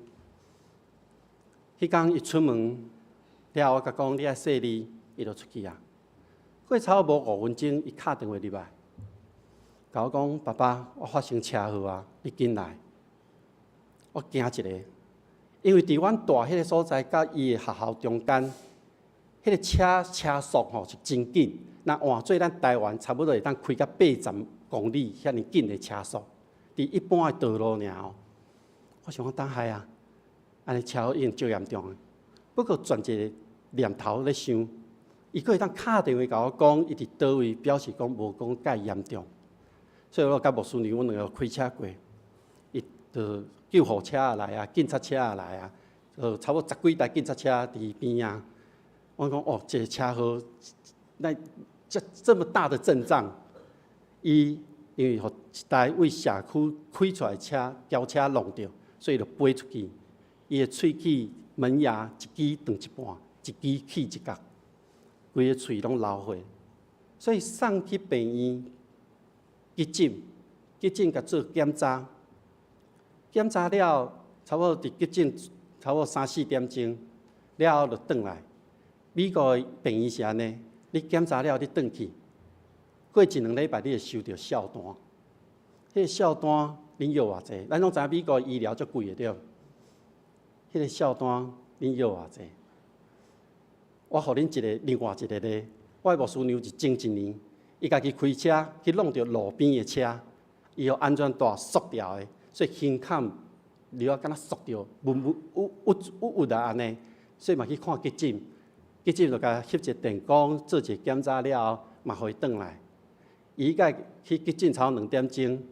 迄天伊出门了，我甲讲你爱洗哩，伊就出去啊。过差不多5分钟，伊敲电话入来，甲我讲：爸爸，我发生车祸啊，你紧来。我惊一个，因为伫阮住迄个所在甲伊的学校中间，迄个车速吼是真紧。那换做咱台湾差不多会当开到80公里遐尼紧的车速，伫一般的道路尔哦。我想讲等下啊，安尼车祸已经足严重了。不过转一个念头咧想，伊佫会当敲电话甲我讲，伊伫倒位，表示讲无讲介严重。所以我甲牧师娘，阮两个开车过，伊就救护车也来啊，警察车也来啊，差不多10几台警察车伫边啊。我讲哦，这个车祸，那这么大的阵仗，因为互一台为社区开出来的车轿车弄着，所以就飞出去。伊的喙齿、门牙一支断一半，一支去一角，规个喙拢流血，所以送去病院急诊，急诊甲做检查，检查了差不多伫急诊差不多3、4点钟，了后就转来。美国的病院是安尼，你检查了你转去，过1、2礼拜你会收到孝单。迄个孝单恁要偌济？咱拢知影美国医疗足贵的对。迄个孝单恁要偌济？我互恁另外一个咧，我的牧师娘是前1年，伊家己开车去弄着路边的车，伊用安全带锁掉的，所以胸坎了啊，敢若锁着，郁啊安尼，所以嘛去看急诊，急诊就甲翕一个电光，做一个检查了后，嘛互伊转来。伊甲去急诊差不多2点钟，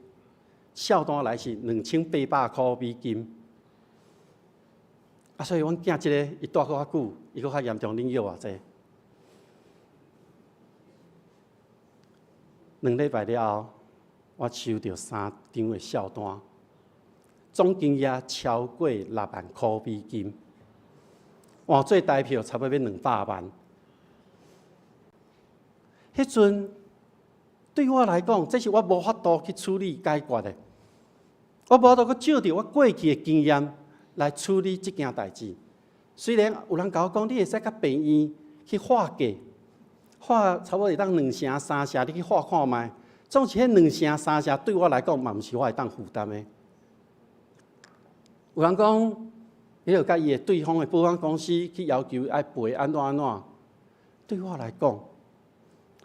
孝单来是2800块美金。啊，所以阮囝即个伊住搁较久，伊搁较严重，恁要偌济？2礼拜了后，我收到3张的孝单，总金额超过6万块美金，换做台票差不多要200万。迄阵对我来讲，这是我无法度去处理解决的，我无法度去照着我过去的经验来处理这件代志。虽然有人甲我讲，你会使甲病院去化价，化差不多会当2成3成，你去化看卖。总是迄2成3成对我来讲，嘛毋是我会当负担的。有人讲，伊就甲伊的对方的保险公司去要求爱赔安怎安怎。对我来讲，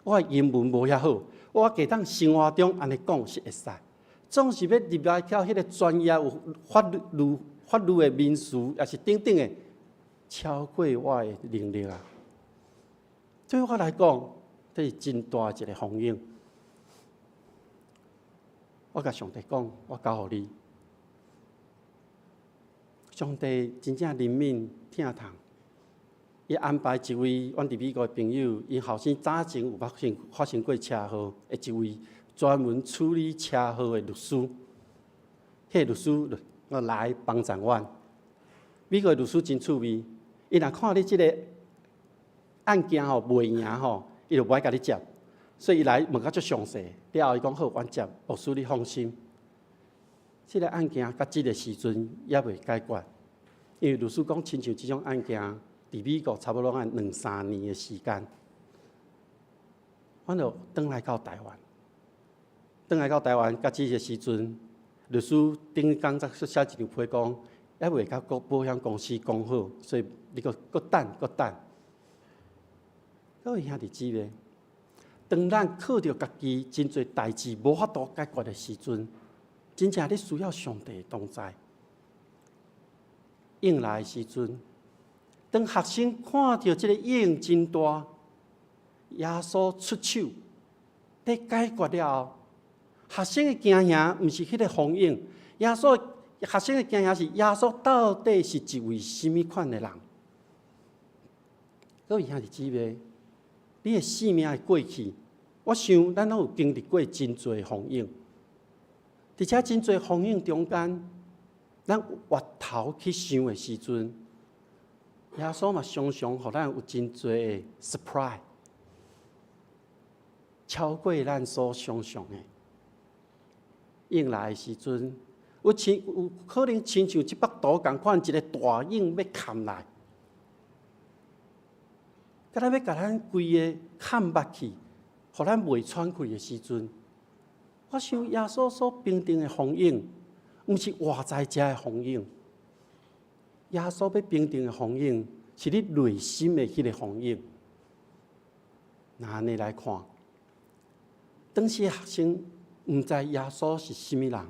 我的英文无遐好，我加当生活中安尼讲是会使。总是要入来到迄个专业有法律的民事，也是等等的，超过我的能力啊！对我来讲，这是真大一个风险。我甲上帝讲，我交予你。上帝真正怜悯疼痛，伊安排一位阮伫美国的朋友，因后生早前有发生过车祸的一位专门处理车祸的律师。迄个律师就来帮助阮。美国的律师真趣味，伊若看你即个案件袂赢伊就不爱甲你接。所以伊来问较足详细，了后伊讲好，阮接，牧师你放心。即个案件到即个时阵也未解决，因为律师讲，亲像即种案件，伫美国差不多按2、3年的时间，阮就转来到台湾。转来到台湾，到即个时阵，律师顶工则写一张批讲，还未甲保险公司讲好，所以你搁等。各位兄弟姊妹，当咱靠着家己真侪代志无法度解决的时阵，真正你需要上帝的同在。应来的时阵，当学生看到这个应真大，耶稣出手，在解决了后，学生的惊吓毋是迄个风影，学生的惊吓是耶稣到底是一位什么款的人？各位兄弟姊妹，你的生命的过去，我想咱拢有经历过真侪风影，而且真侪风影中间，咱回头去想的时阵，耶稣嘛常常互咱有真侪的 surprise， 超过咱所想象的。应来的时阵，有可能亲像一幅图共款，一个大影要砍来。甲咱要甲咱规个砍捌去，互咱袂喘气的时阵，我想耶稣所平定的风影，毋是外在遮的风影。耶稣要平定的风影，是你内心的迄个风影。那安尼来看，当时学生毋知耶稣是甚物人，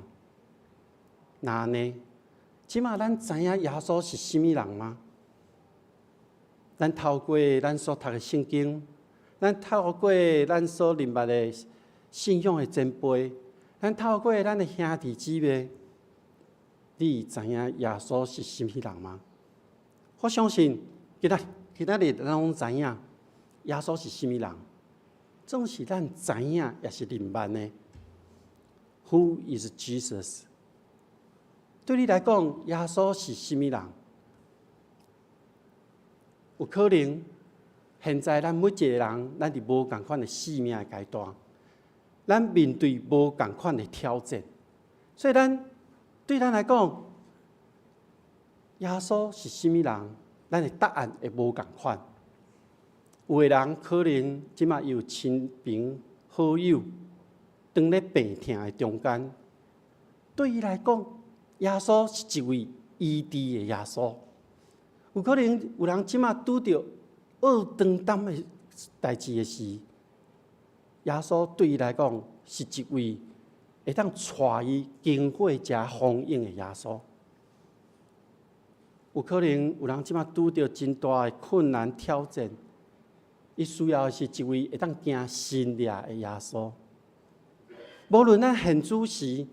那安尼，即马咱知影耶稣是甚物人吗？咱透过咱所读的圣经，咱透过咱所明白的信仰的前辈，咱透过咱的兄弟姊妹，你知影耶稣是甚物人吗？我相信，今仔今仔日咱拢知影耶稣是甚物人，总是咱知影也是认捌的。Who is Jesus？ 对你来讲，耶稣是甚物人？有可能现在咱每一个人，咱伫无共款的生命的阶段，咱面对无共款的挑战，所以对咱来讲，耶稣是甚物人？咱的答案会无共款。有个人可能即马有亲朋好友，当咧病痛的中间，对伊来讲，耶稣是一位医治的耶稣。有可能有人即马拄着恶长担的代志的时，耶稣对伊来讲是一位会当带伊经过这风影的耶稣。有可能有人即马拄着真大的困难挑战，伊需要的是一位会当行新掠的耶稣。无论咱现主时，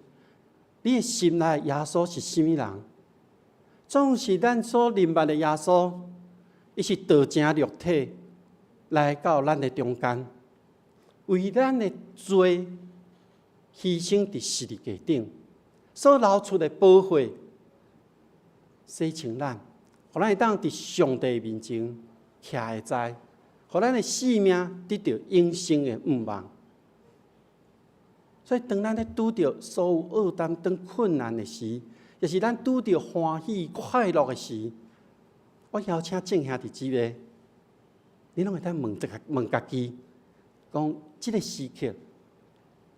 你的心内耶稣是甚物人？总是咱所认捌的耶稣，伊是道成肉体来到咱的中间，为咱的罪牺牲伫十字架顶，所流出的宝血洗清咱，互咱会当伫上帝面前徛会在，互咱的性命得到永生的盼望。所以，当咱咧拄着所有恶担当困难的时，也是咱拄着欢喜快乐的时，我邀请正兄弟姊妹，你拢会当问家己，讲这个时刻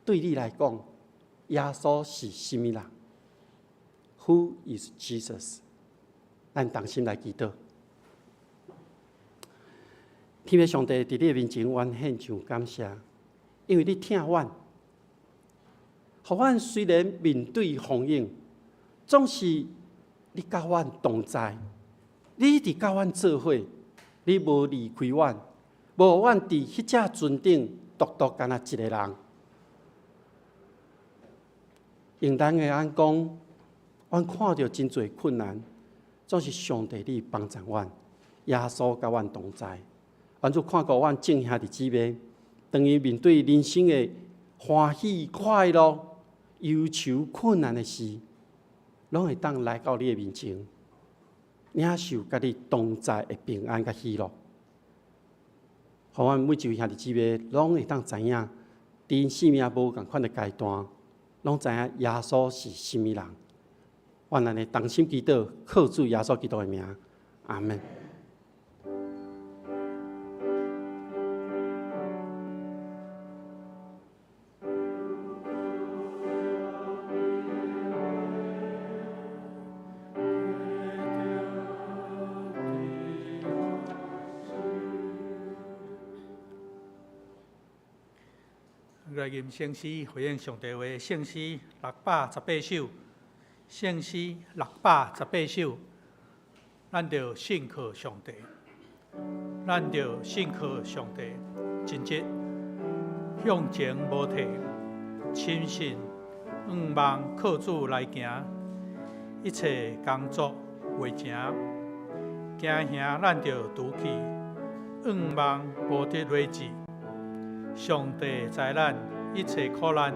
对你来讲，耶稣是甚物人 ？Who is Jesus？ 咱同心来祈祷。天父上帝伫你面前，愿献上感谢，因为你疼阮，互阮虽然面对风影，总是你甲阮同在，你伫甲阮做伙，你无离开阮，无互阮伫迄只船顶独独干那一个人。用咱的眼光，阮看到真侪困难，总是上帝你帮助阮，耶稣甲阮同在。愿主看顾阮正兄弟姊妹，当伊面对人生的欢喜、快乐、忧愁、困难的时，拢会当来到你的面前，领受甲你同在的平安甲喜乐。互阮每一位兄弟姊妹拢会当知影，伫因生命无共款的阶段，拢知影耶稣是甚物人。愿咱的同心祈祷，靠主耶稣基督的名，阿门。来吟圣诗，回应上帝话。圣诗618首，圣诗618首，咱着信靠上帝，咱着信靠上帝，真直向前无退，深信仰望靠主来行，一切工作未成，行行咱着拄起，仰望无得累志。上帝在咱一切苦难，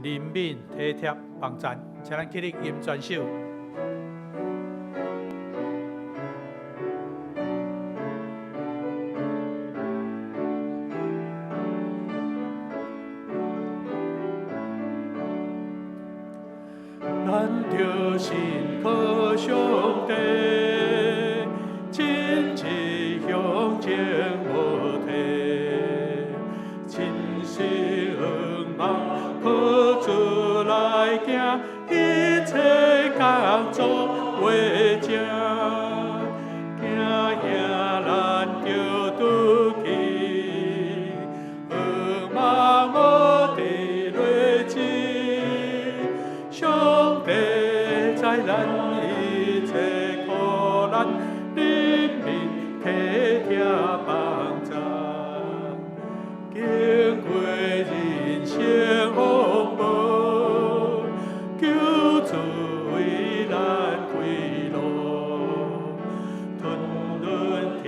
怜悯体贴帮助，请咱起立吟全首。咱着信靠上帝，真志向前无退。真心仰望靠主来行，一切工作为正，行行咱着拄起，仰望无地累积，上帝在咱一切苦难怜悯体贴帮助。经过人生风暴，求主为咱开路，吞论天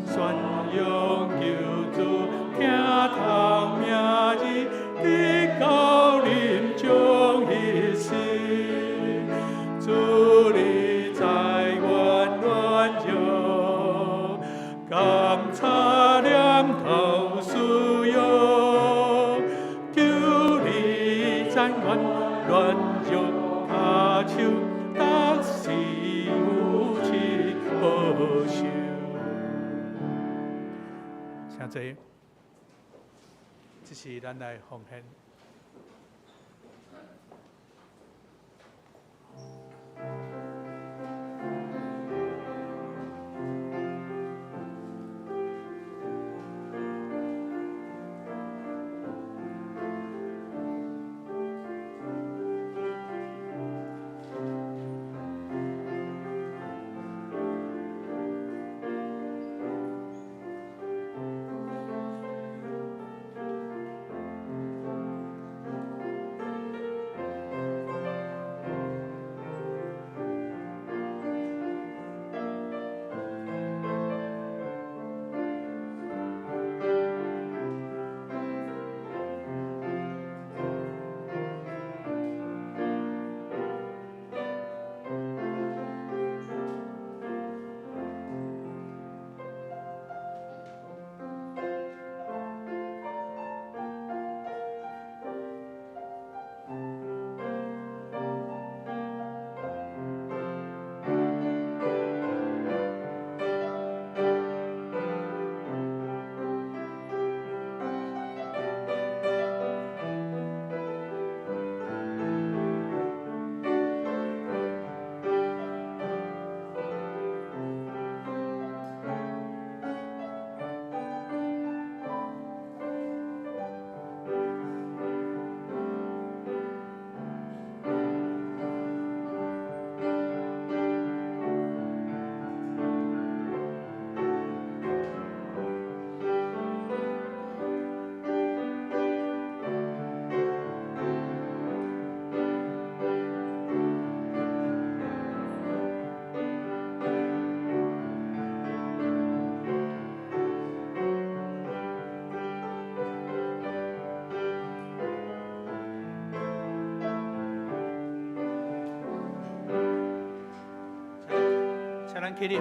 宣扬救主听头名字，直到临终迄时，主你在阮软弱，感擦念头需要，求你赞阮软弱骹手，得时有亲保守。请坐，这是咱来奉献。请咱起立。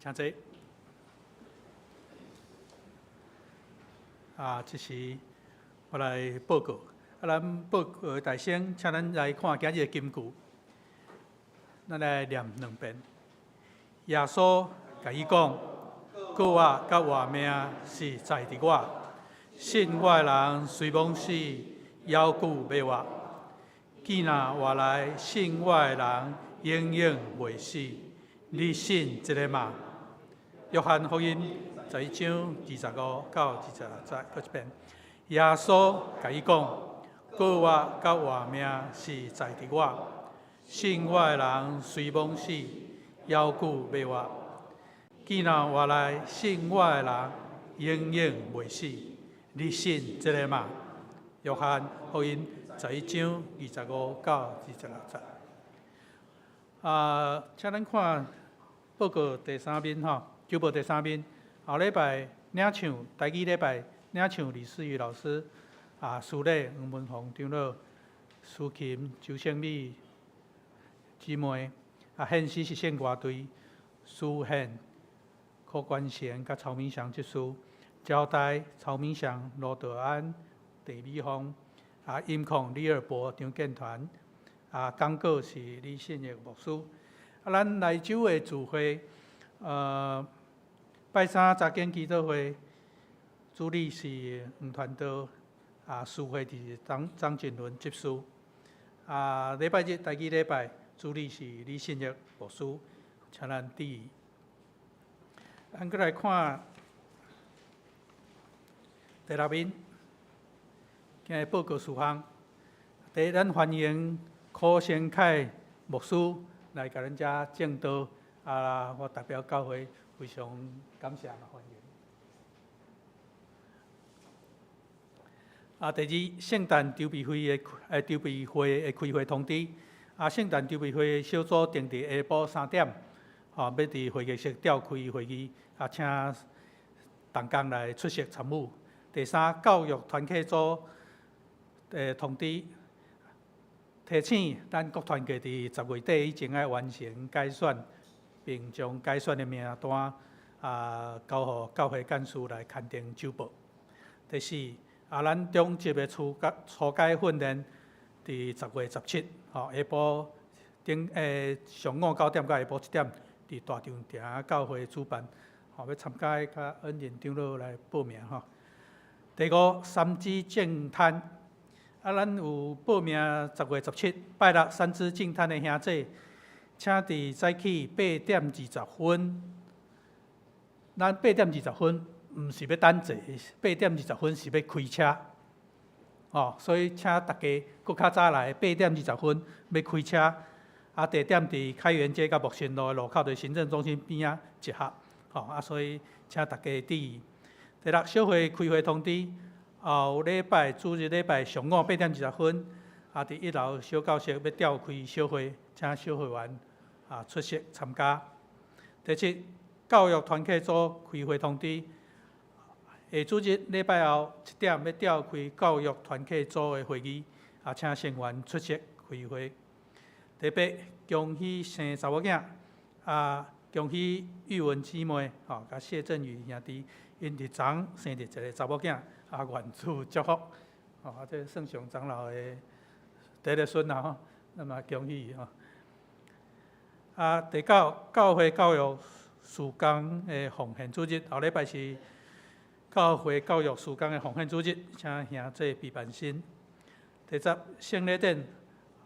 请坐。这时我来报告。咱报告的大声，请咱来看今日的金句。咱来念2遍。耶稣甲伊讲：“故我甲活命是在伫我，信我的人虽亡死，犹旧袂活。既然活来信我的人，永远袂死。你信这个吗？”约翰福音11章25到26节，搁一遍。耶稣甲伊讲：“故我甲活命是在伫我，信我的人虽亡死，犹旧袂活。既然活来信我的人，永远袂死。你信这个吗？”约翰福音11章25到26节。请咱看报告第3面吼。周报第3面，后礼拜领唱台语礼拜领唱李思雨老师，司礼黄文宏长老，苏琴、周胜美姊妹，献诗是献歌队，苏献、柯冠贤甲曹明祥执事，交代曹明祥、罗德安、陈美芳，音控李二博、张建团，讲稿是李信业牧师。咱来周的聚会，拜三早间祈祷会主理是黄传道，司会是张俊伦执事。礼拜日第二礼拜主理是李信玉牧师，请咱注意。咱再来看第六面，今日报告事项。第一，咱欢迎柯先凯牧师来甲咱遮正道。我代表教会非常感谢欢迎。第二，圣诞筹备会的筹备会的开会通知。圣诞筹备会小组定伫下晡3点，要伫会议室召开会议，请同工来出席参与。第三，教育团契组通知，提醒咱各团契伫10月底以前要完成改选，并将改选的名单交予教会干事来刊登周报。第四，咱中级的初阶训练伫10月17，下晡上午9点到下晡7点，伫大场埕教会主办，要参加甲恩仁长老来报名第五，三支净摊，咱有报名10月17拜六三支净摊的兄弟，请伫早起8点20分，咱8点20分，毋是要等坐，8点20分是要开车，所以请大家搁较早来，8点20分要开车，地点伫开元街甲木信路的路口，伫行政中心边仔集合，所以请大家注意。第六，小会开会通知，后礼拜主日礼拜上午8点20分，伫1楼小教室要召开小会，请小会员出席参加。第七，教育团契组开会通知，下主日礼拜后7点要召开教育团契组的会议，请成员出席开会。第八，恭喜生查某囝，恭喜玉文姊妹，甲谢振宇兄弟，因日昨生日一个查某囝，愿主祝福，这算上长老的第一个孙啦，那么恭喜伊。第九，教会教育事工的奉献主日，后礼拜是教会教育事工的奉献主日，请兄弟备办心。第十，圣礼典，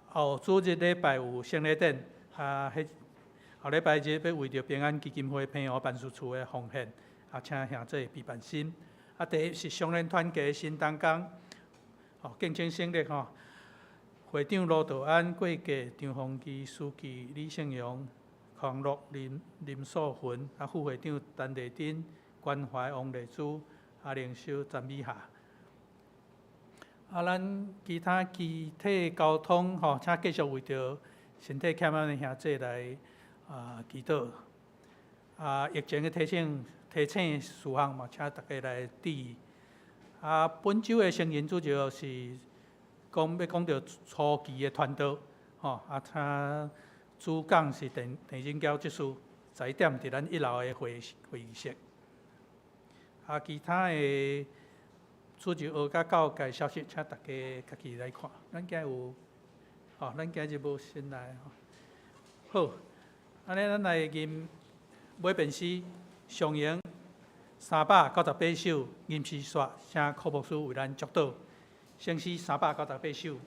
后主日礼拜有圣礼典，后礼拜日要为着平安基金会平和办事处的奉献，请兄弟备办心。第一是双联团契新东港，竞争胜利会长罗道安、贵界张宏基、书记李胜荣、康乐林素云，副会长陈丽珍、关怀王丽珠、灵修詹美霞。咱其他具体交通请继续为着身体欠安的兄弟来祈祷。疫情的提醒事项嘛，请大家来注意。本周的成员主要是要讲到初期的传道，主讲是陈仁娇执事，11点伫咱1楼的会议室。其他的主就学甲教界消息，请大家家己来看。咱今有，咱今日无先来。好，安尼咱来吟买便诗上营398首，吟诗说，请柯牧师为咱祝祷。圣诗398首。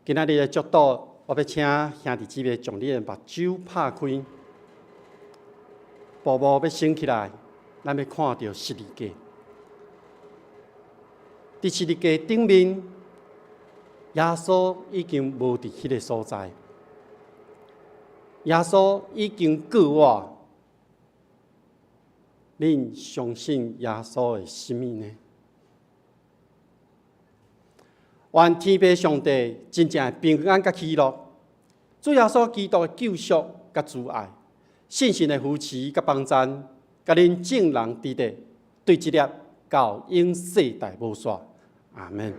今仔日的祝祷，我要请兄弟姊妹将你的目睭拍开，步步要升起来，咱要看到12架。伫十字架顶面，耶稣已经无伫迄个所在。耶稣已经救我，恁相信耶稣的什么呢？愿天父上帝真正的平安甲喜乐，主耶稣基督的救赎甲慈爱，信心的扶持甲帮赞，甲恁众人伫地对这粒到永世代无煞。阿门。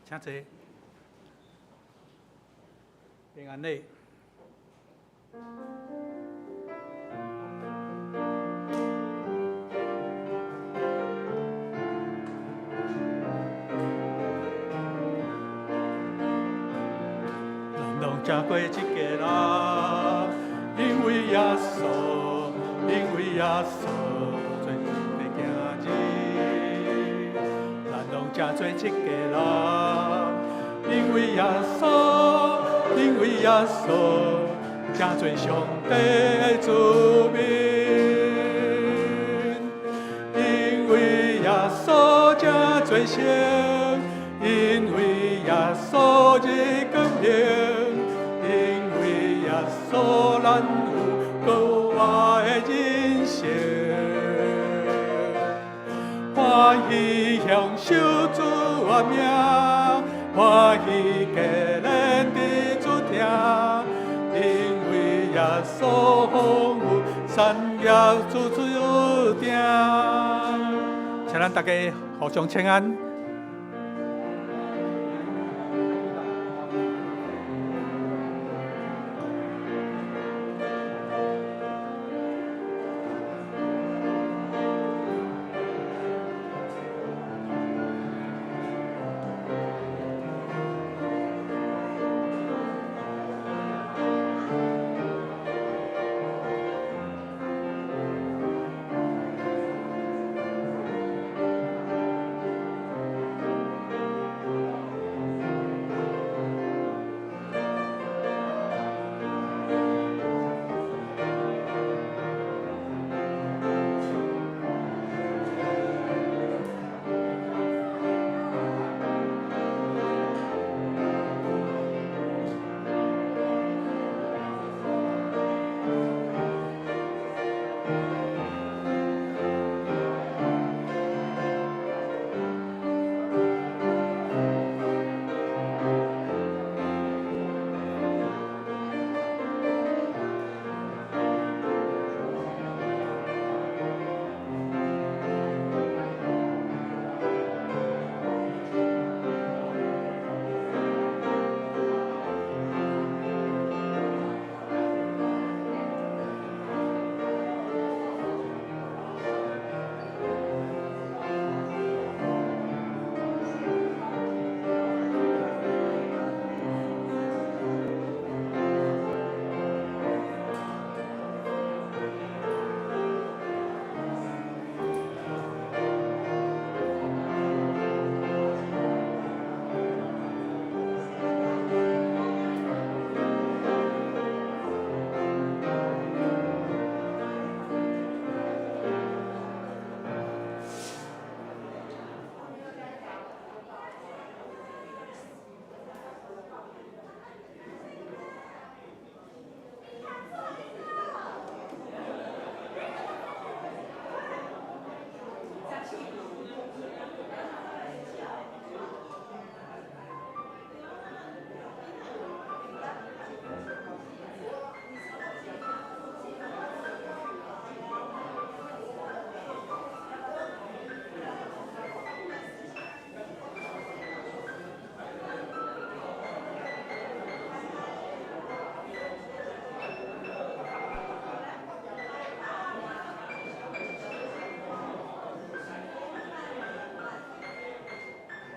请坐，平安礼。咱拢走过一个人，因为耶稣，因为耶稣做的行日，咱拢走做一个人。因为耶稣，因为耶稣，正做上帝的子民。因为耶稣正做圣，因为耶稣日更明，因为耶稣咱有国外的人生。欢喜享受主的名。欢喜给咱的主听，因为耶稣丰富产业处处有定。请咱大家互相请安。